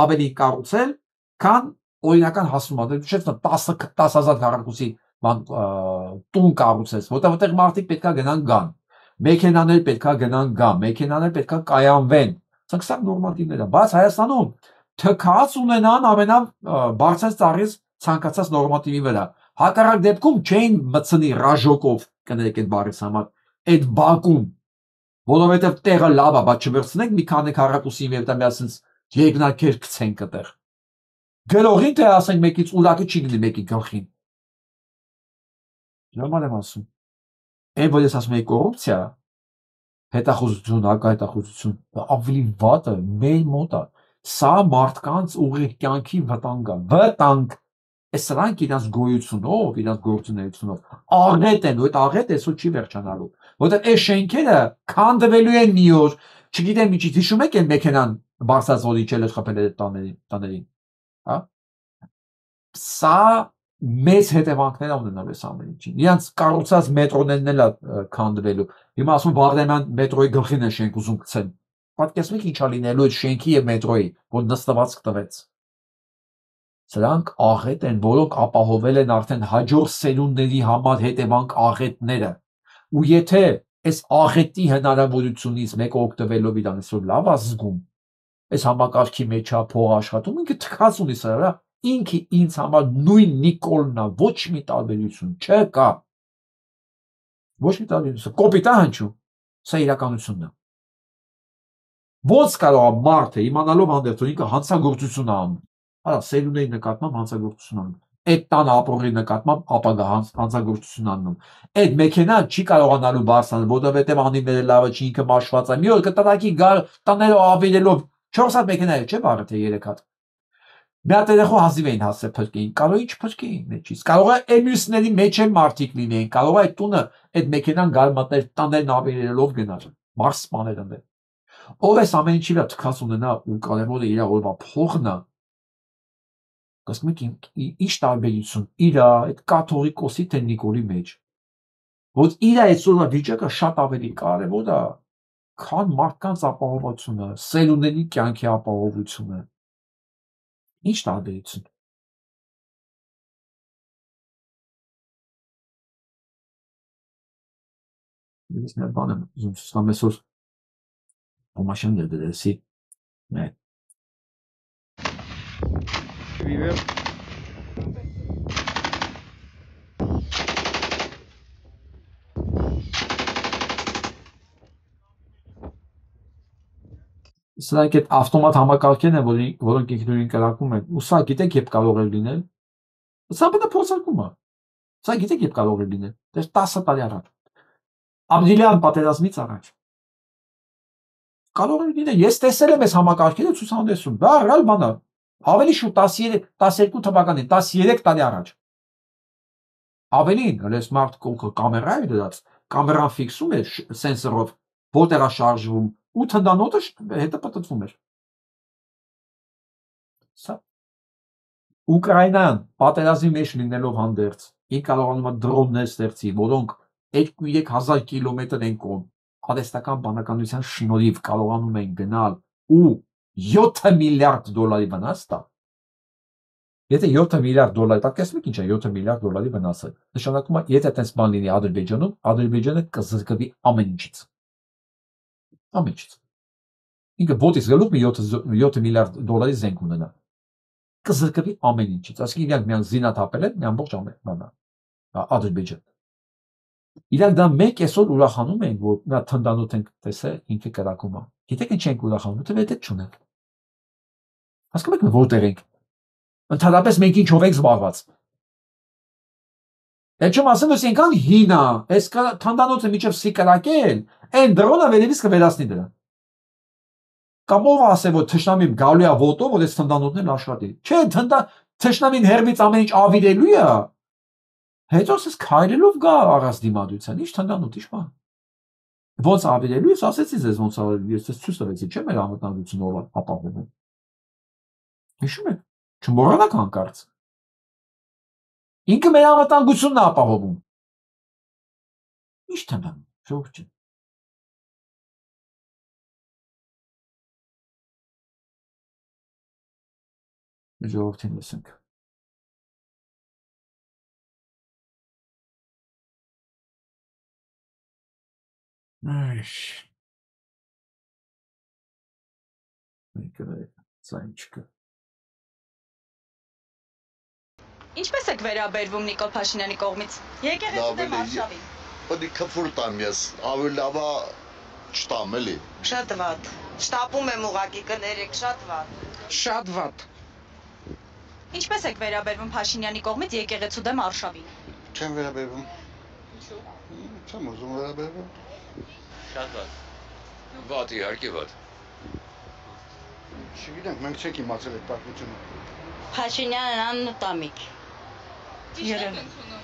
ավելի կառուցել, քան օրինական հասնում է, դու չես 10,000 քառակուսի տուն կառուցես, որտեղ մարդիկ պետքա գնան գան, մեքենաներ պետքա գնան գան, մեքենաներ պետքա կայանվեն, սա նորմատիվներ է, բայց Հայաստանում թքած ունենան ամենաբարձր ծառից ցանկացած նորմատիվի վրա, հակառակ դեպքում չէին մտցնի ռաժոկով, կներեք այդ բառից համար, այդ բակում, որովհետև տեղը լավ է, բայց չվերցնենք մի քանի քառակուսի եւ դա միասնից երկնաքեր գցենք այդտեղ։ Գրողին թե ասենք մեկից ուրակը չի գնի մեկի գլխին։ Նորմալ եմ ասում։ Այն որ ես ասում եմ կոռուպցիա, հետախուզություն, հակահետախուզություն, ավելի վատը մեր մոտ է։ Սա մարդկանց ուղիղ կյանքի վտանգ է։ Վտանգ։ Այս սրանք իրաց գոյությունով, իրաց գործունեությունով աղետ են, ու այդ աղետը այսօր չի վերջանալու։ Որտեղ այս շենքերը քանդվելու են մի օր, չգիտեմ ինչի, հիշում եք այն մեքենան բարձած որ իջել էր խփել այդ տաներին, հա։ Սա մեծ հետևանքներ ունենալ այս ամեն ինչին։ Իրանց կառուցած մետրոներն էլ է քանդվելու։ Հիմա ասում Վաղդեմյան մետրոյի գլխին է շենք ուզում գցել։ Պատկերացնում եք ինչա լինելու այդ շենքի եւ մետրոյի, որ նստվածք տվեց։ Սրանք աղետ են, որոնք ապահովել են արդեն հաջորդ սերունդների համար հետևանք աղետները։ Ու եթե այս աղետի հնարավորությունից մեկը օգտվելով իրան այսօր լավ է զգում, այս համակարգի մեջ է փող աշխատում, ինքը թքած ունի սրա, ինքը ինձ համար նույն Նիկոլն է, ոչ մի տարբերություն չկա։ Ոչ մի տարբերություն, կոպիտ է հնչում, սա իրականությունն է։ Ոնց կարող է մարդը իմանալով հանդերձ որ ինքը հանցագործություն է անում, հա, սերունդների նկատմամբ հանցագործություն անում, այդ տան ապօրի նկատմամբ ապագա հանցագործություն անում։ Այդ մեքենան չի կարողանալու բարձրանալ, որովհետև անիմերը լավը չի, ինքը մաշված է։ Մի օր կտրակի գար տաներով ավիրելով 4 հատ մեքենա է, չէ՞ բարը թե 3 հատ։ Մի հատ երեխու հազիվ էին հասել փրկեին, կարող է չփրկեին մեջից, կարող է էմյուսների մեջ էլ մարդիկ լինեին, կարող է այդ տունը, այդ մեքենան գարմատներ տաներն ավիրելով գնար, մարս սպաներ ընդ։ Ով էս ամեն ինչի վրա թքած ունենա ու կարևորը իր օրվա փողն է, ասում եք ինչ տարբերություն իր այդ կաթողիկոսի թե Նիկոլի մեջ, որ իր այսօրվա վիճակը շատ ավելի կարևոր է, քան մարդկանց ապահովությունը, սերունդների կյանքի ապահովությունը։ Ինչ տարբերություն։ Ես մի բան եմ ուզում ցույց այսօր ոմաշան դերսի։ Né? Viver. Սրանք այդ ավտոմատ համակարգերն են, որոնք ինքնուրույն կրակում են։ Ու սա գիտեք երբ կարող է լինել։ Սա պետք է փորձարկում է։ Սա գիտեք երբ կարող է լինել։ Դեռ 10 տարի առաջ։ Ապրիլյան պատերազմից առաջ։ Կարող է լինել։ Ես տեսել եմ այս համակարգերը ցուցահանդեսում։ Դա ռեալ բան է։ Ավելի շուտ 12 թվականին, 13 տարի առաջ։ Ավելին, հենց մարդ կամերա է դրած, կամերան ֆիքսում է սենսորով, որտեղ է շարժվում, ու թնդանոթը հետը պատտվում էր։ Սա Ուկրաինան պատերազմի մեջ լինելով հանդերձ, ինք կարողանում է դրոններ ստեղծի, որոնք 2-3 հազար կիլոմետր են կողմ, արհեստական բանականության շնորհիվ կարողանում են գնալ ու 7 միլիարդ դոլարի վնաս տա։ Եթե 7 միլիարդ դոլարի, պատկերացնում եք ինչ է 7 միլիարդ դոլարի վնասը։ Նշանակում է, եթե այդպես բան լինի Ադրբեջանում, Ադրբեջանը կզրկվի ամեն ինչից։ Ամեն ինչից։ Ինքը ոտից գլուխ մի 7 միլիարդ դոլարի զենք ունենա։ Կզրկվի ամեն ինչից։ Այսինքն իրանք միան զինաթափել են մի ամբողջ բանը։ Ադրբեջան։ Իրանք դա մեկ այսօր ուրախանում են, որ նա թնդանոթ ենք տեսել, ինքը կրակում է։ Գիտեք ինչ ենք ուրախանում, թե դա չունենք։ Հասկանում եք որտեղ ենք։ Ընդհանրապես մենք ինչով ենք զբաղված։ Այդ չեմ ասում, որ այնքան հին է, այս թնդանոթը միջև սի կրակել, այն դրոնը վերևից կվերացնի դրան։ Կամ ով ասե, որ թշնամին գալու է ոտով, որ այս թնդանոթներն աշխատի։ Չէ, թշնամին հերմից ամեն ինչ ավիրելու է։ Հետո ասես քայլելով գա առանց դիմադրության, ինչ թնդանոթ, ինչ բան։ Ոնց ավիրելու, ես ասեցի ձեզ ոնց ավիրելու, ես ցույց տվեցի, չէ՞ մեր անվտանգությունը ապահովում։ Հիշում եք։ Չմոռանաք հանկարծ։ Ինքը մեր անվտանգությունն է ապահովում։ Ինչ թնդանում, ժողովուրդ։ Ժողովրդին լսենք։ Այշ։ Մեկը Ինչպես եք վերաբերվում Նիկոլ Փաշինյանի կողմից։ Եկեղեցու դեմ արշավի։ Պիտի քֆուր տամ ես, ավելի լավ է չտամ էլի։ Շատ վատ։ Շտապում եմ ուղակի կներեք, շատ վատ։ Շատ վատ։ Ինչպես եք վերաբերվում Փաշինյանի կողմից եկեղեցու դեմ արշավին։ Չեմ վերաբերվում։ Ինչու։ Չեմ ուզում վերաբերվել։ Շատ վատ։ Վատ իհարկե վատ։ Չգիտեմ, մենք չենք իմացել այդ պատմությունը։ Փաշինյանն աննտամիկ։ Ճիշտ եք ընդունում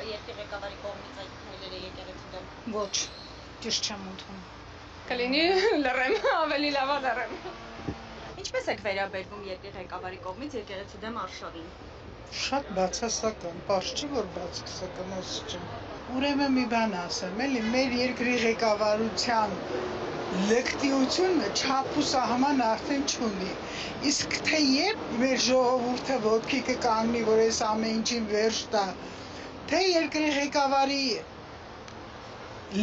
երկրի ղեկավարի կողմից այդ քայլերը եկեղեցու դեմ։ Ոչ, ճիշտ չեմ ընդունում։ Կլինի լռեմ, ավելի լավ է լռեմ։ Ինչպես եք վերաբերվում երկրի ղեկավարի կողմից եկեղեցու դեմ արշավին։ Շատ բացասական, պարզ չի որ բացասական ասում։ Ուրեմն մի բան ասեմ, էլի մեր երկրի ղեկավարության լկտիությունը չափ ու սահման արդեն չունի։ Իսկ թե երբ մեր ժողովուրդը ոտքի կկանգնի, որ այս ամեն ինչին վերջ տա, թե երկրի ղեկավարի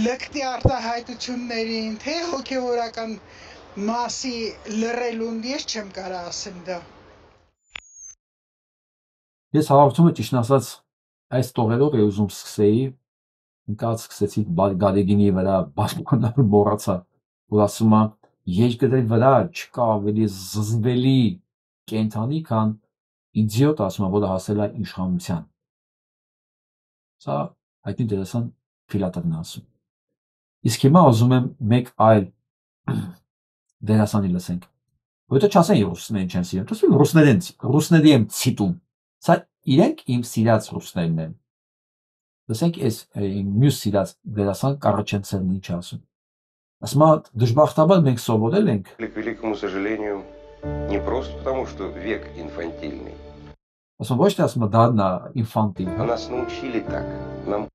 լկտի արտահայտություններին, թե հոգևորական մասի լռելուն, ես չեմ կարող ասեմ դա։ Ես հաղորդումը ճիշտ ասած այս տողերով է ուզում սկսեի, ընկած սկսեցի Գադեգինի վրա բացմանալու մոռացա, որ ասում է երկրի վրա չկա ավելի զզվելի կենթանի, քան իդիոտ, ասում է, որը հասել է իշխանության։ Սա հայտնի դերասան Ֆիլատովն է ասում։ Իսկ հիմա ուզում եմ մեկ այլ դերասանի լսենք, որովհետև չասեն ռուսներին չեն սիրում, ասում ռուսների եմ ցիտում։ Սա իրենք իմ սիրած ռուսներն են։ Լսենք այս մյուս սիրած դերասան Կարաչենցևն ինչ ասում։ Ասում է դժբախտաբար մենք սովորել ենք։ К великому сожалению, не просто потому, что век инфантильный. Ասում ոչ թե ասում է դառն է ինֆանտիլ։ А нас научили так. Нам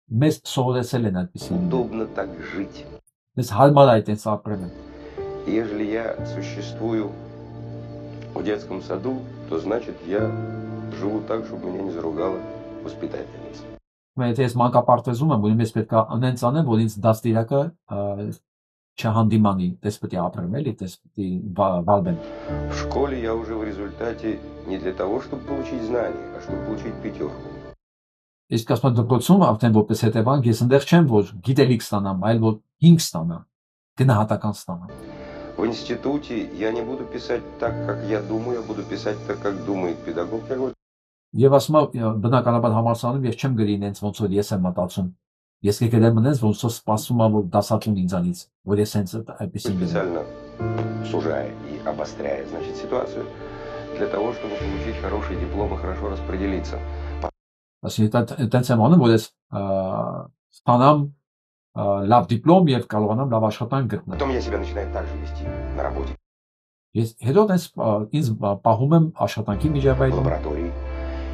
Մեզ սովորեցել են այդպեսին։ удобно так жить. Մեզ հարմար է այդպես ապրել են։ Ежели я существую в детском саду, то значит я живу так, чтобы меня не заругала воспитательница. Եթե ես մանկապարտեզում եմ, ուրեմն ես պետք է անենց անեմ, որ ինձ դաստիարակը չհանդիմանի, դες պետք է ապրեմ, էլի, դες պետք է վարվեմ։ В школе я уже в результате не для того, чтобы получить знания, а чтобы получить пятерку. Իսկ ասում եմ դպրոցում արդեն որպես հետևանք ես այնտեղ չեմ, որ գիտելիք ստանամ, այլ որ 5 ստանամ, գնահատական ստանամ։ В институте я не буду писать так, как я думаю, я буду писать так, как думает педагог. Я говорю, Եվ ասում եմ բնականաբար համալսարանում ես չեմ գրի ինձ ոնց որ ես եմ մտածում։ Ես կգրեմ ինձ ոնց որ սպասում եմ որ դասատուն ինձանից, որ ես հենց այդպեսին գրեմ։ специально сужая и обостряя, значит, ситуацию для того, чтобы получить хороший диплом и хорошо распределиться. Ասում եմ այդպես եմ անում, որ ես ստանամ լավ դիպլոմ եւ կարողանամ լավ աշխատանք գտնել։ Потом я себя начинаю так же вести на работе. Ես հետո ինձ պահում եմ աշխատանքի միջավայրում, лаборатории.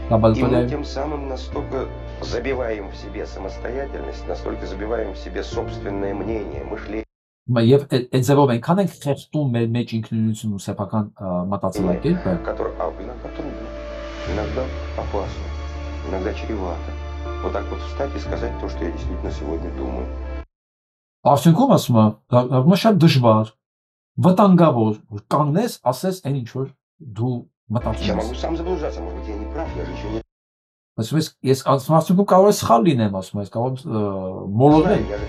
И мы тем самым настолько забиваем в себе самостоятельность, настолько забиваем в себе собственное мнение, мышление. Եվ այդ ձևով այնքան ենք խեղդում մեր մեջ ինքնությունն ու սեփական մտածելակերպը, Который иногда трудно, иногда опасно, иногда чревато. Вот так вот встать и сказать то, что я действительно сегодня думаю. Արդյունքում ասում եմ, դա շատ դժվար, վտանգավոր, որ կանգնես, ասես այն ինչ որ դու Я մտածում могу ես։ сам заблуждаться, может быть, я не прав, я же еще не Ասում ես արդյունքում կարող ես սխալ լինեմ, ասում ես, կարող եմ մոլորվել։ знаю, я же...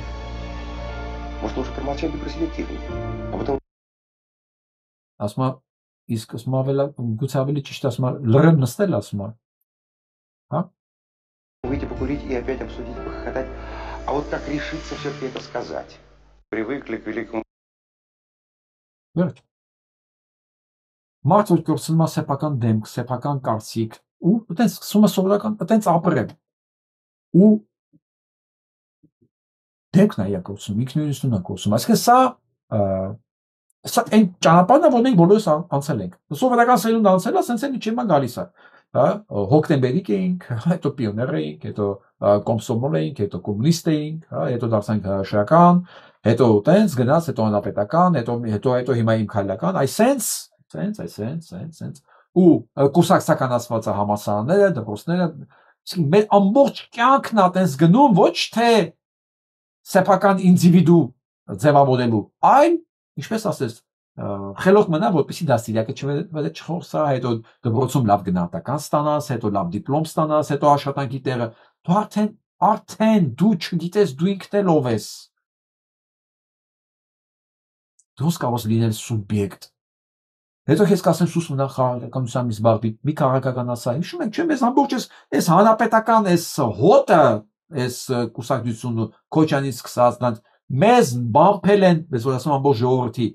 Может, лучше промолчать и просидеть тихонько, а потом Ասում եմ, իսկ ասում եմ գուցե ավելի ճիշտ ասում եմ, լռեմ նստել, ասում եմ։ Հա։ выйти покурить и опять обсудить, похохотать. А вот как решиться все-таки это сказать? Привыкли к великому Վերջ։ Մարդ որ կորցնում է սեփական դեմք, սեփական կարծիք, ու այտենց սկսում է սովորական, այտենց ապրել։ Ու դեմքն է կորցնում, ինքնությունն է կորցնում։ Այսինքն սա այն ճանապարհն է, որ մենք բոլորս անցել ենք։ Սովորական սերունդը անցել է, ասենց էլ իջեմա գալիս է։ Հա, հոկտեմբերիկ էինք, հետո պիոներ էինք, հետո կոմսոմոլ էինք, հետո կոմունիստ էինք, հա, հետո դարձանք հրաշական, հետո տենց գնաց, հետո անապետական, հետո հիմա իմ քայլական, այսենց ու կուսակցականացված է համալսարանները, դպրոցները, մեր ամբողջ կյանքն է տենց գնում ոչ թե սեփական ինդիվիդու ձևավորելու, այլ ինչպես ասես խելոք մնա, որպեսզի դաստիարակը չխորսա, հետո դպրոցում լավ գնահատական ստանաս, հետո լավ դիպլոմ ստանաս, հետո աշխատանքի տեղը, դու արդեն դու չգիտես դու ինքն էլ ով ես։ Դու կարող ես լինել սուբյեկտ։ Հետո ես կասեմ սուս մնա քաղաքականությամբ զբաղվի, մի քաղաքական ասա, հիշում եք, չէ՞, մեզ ամբողջ այս հանրապետական այս հոտը այս կուսակցությունը Քոչյանից սկսած մեզ բամփել են, ես որ ասում ամբողջ ժողովրդի,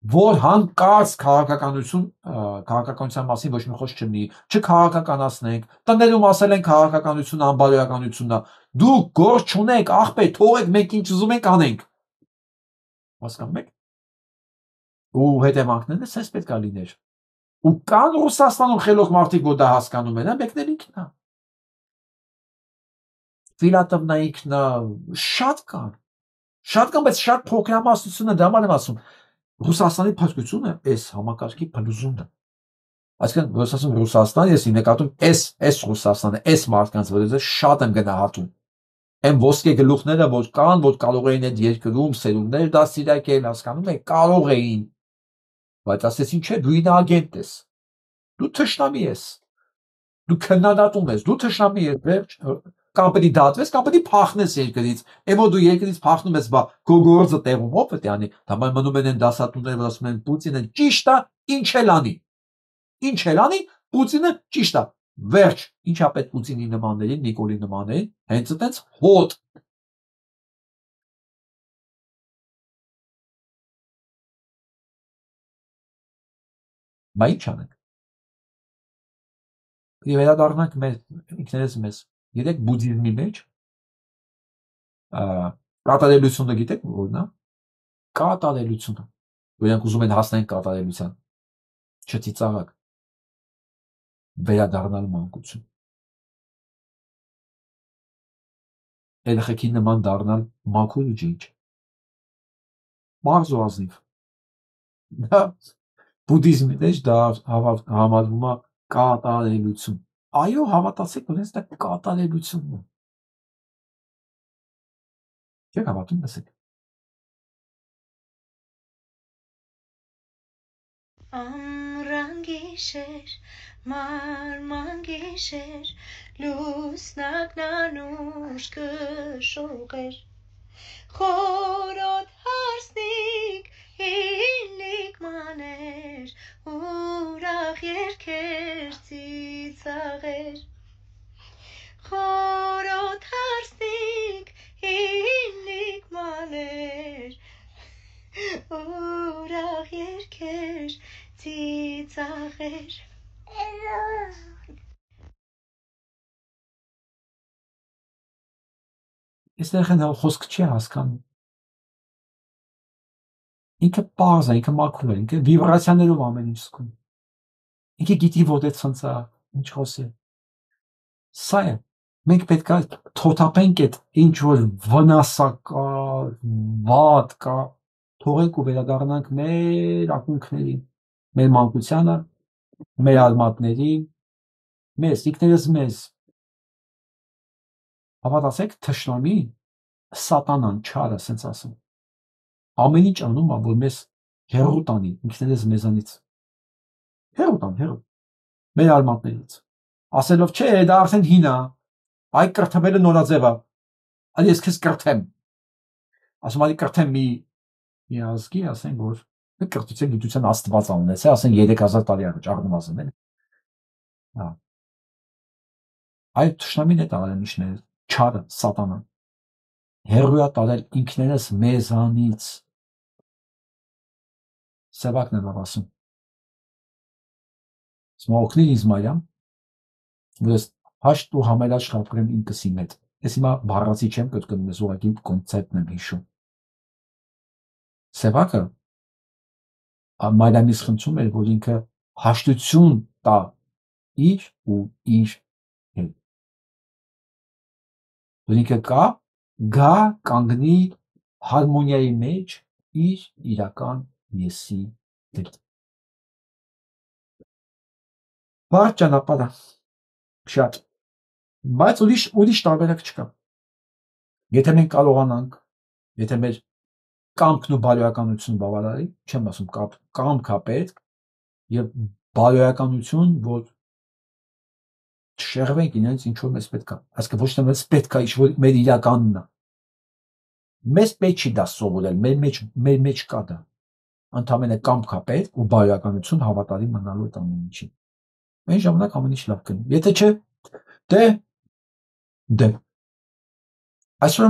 որ հանկարծ քաղաքականության մասին ոչ մի խոսք չլինի, չքաղաքականացնենք, տներում ասել են քաղաքականությունը անբարոյականությունն է, դուք գործ չունեք, աղբե, թողեք մենք ինչ ուզում ենք անենք։ Հասկանում եք։ Ու հետևանքներն էս պետք է լիներ։ Ու կան Ռուսաստանում խելոք մարդիկ, որ դա հասկանում են, մեկն էլ ինքն է։ Ֆիլատովն է ինքն է, շատ կան, բայց շատ փոքրամասնությունը դա ման եմ ասում։ Ռուսաստանի փաստությունը այս համակարգի փլուզումն է։ Այսինքն, որ ասում Ռուսաստան, ես նկատում այս Ռուսաստանը, այս մարդկանց վրա շատ եմ գնահատում։ Այն ոսկե գլուխները, որ կան, որ կարող էին այդ երկրում սերունդներ դաստիարակել, հասկանում եք, կարող էին։ Բայց ասեցին, չէ, դու ինագենտ ես։ Դու թշնամի ես։ Դու քննադատում ես, դու թշնամի ես, վերջ, կամ պետք է դատվես, կամ պետք է փախնես երկրից։ Այն որ դու երկրից փախնում ես, բա քո գործը տեղում ո՞վ պետք է անի։ Դա մնում են այն դասատուները, որ ասում են Պուտինը ճիշտ է, ինչ էլ անի։ Ինչ էլ անի, Պուտինը ճիշտ է։ Վերջ, ինչա պետք Պուտինի նմաններին, Նիկոլի նմաններին, հենց այդպես հոտ։ Բա ինչ անենք։ Եվ վերադառնանք ինքներս մեզ։ Գիտեք, բուդդիզմի մեջ կատարելությունը գիտեք որն է։ Կատարելությունը։ Որոնք ուզում են հասնել կատարելության։ Չծիծաղակ։ Վերադառնալ մանկություն։ Երեխեքի նման դառնալ մաքուր ու ջինջ։ Մարզ ու ազնիվ։ Դա բուդդիզմի մեջ դա համարվում է կատարելություն։ Այո, հավատացեք, որ դա կատարելությունն է։ Չեք հավատում, լսեք։ Ամռան գիշեր, մարման գիշեր, լուսնագն անուշ կշողեր, խորոտ հարսնիկ, հինլիկ մաներ, ուրախ երգեր ծիծաղեր, խորոտ հարսնիկ, հինլիկ մաներ, ուրախ երգեր ծիծաղեր։ Այստեղ են խոսք չի հասկանում։ Ինքը պարզ է, ինքը մաքուր է, ինքը վիբրացիաներով ամեն ինչ զգում։ Ինքը գիտի որ դե ցնցա, ինչ խոսի։ Սա է։ Մենք պետք է թոթափենք այդ ինչ որ վնասակար, վատ կա, թողենք ու վերադառնանք մեր ակունքներին, մեր մանկությանը, մեր արմատներին, մեզ, ինքներս մեզ։ Հավատացեք, թշնամի, սատանան, չարը, ասենց ասում։ Ամեն ինչ անում է, որ մեզ հեռու տանի, ինքներս մեզանից։ Հեռու տան, հեռու։ Մեր արմատներից։ Ասելով, չէ, դա արդեն հին է, այ կրթվելը նորաձև է։ Այլ ես քեզ կրթեմ։ Ասում այ կրթեմ մի ազգի, ասենք, որ կրթության գիտության աստված անունեցե, ասենք 3000 տարի առաջ առնվազն էլ։ Այդ թշնամին է տարել միշներ, չարը, սատանան։ Հեռու է տարել ինքներս մեզանից։ Սևակն եմ ասում։ Սմա օգնի ինձ Մարիամ, որ ես հաշտ ու համերաշխ ապրեմ ինքս իմ հետ։ Ես հիմա բառացի չեմ կրկնում, ես ուղղակի կոնցեպտն եմ հիշում։ Սևակը Մարիամից խնդրում էր, որ ինքը հաշտություն տա իր ու իր հետ։ Որ ինքը գա կանգնի հարմոնիայի մեջ իր իրական եսի հետ։ Բարդ ճանապարհ է, շատ, բայց ուրիշ տարբերակ չկա։ Եթե մենք կարողանանք, եթե մեր կամքն ու բարոյականություն բավարարի, չեմ ասում կամքա պետք եւ բարոյականություն, որ չշեղվենք ինձ ինչ որ մեզ պետք է, այսինքն ոչ թե մեզ պետք է ինչ որ մեր իրականն է։ Մեզ պետք չի դա սովորել, մեր մեջ կա դա։ Ընդամենը կամքա պետք ու բարոյականություն հավատարիմ մնալու այդ ամեն ինչին։ Այն ժամանակ ամեն ինչ լավ կլինի։ Եթե չէ, դե Այսօր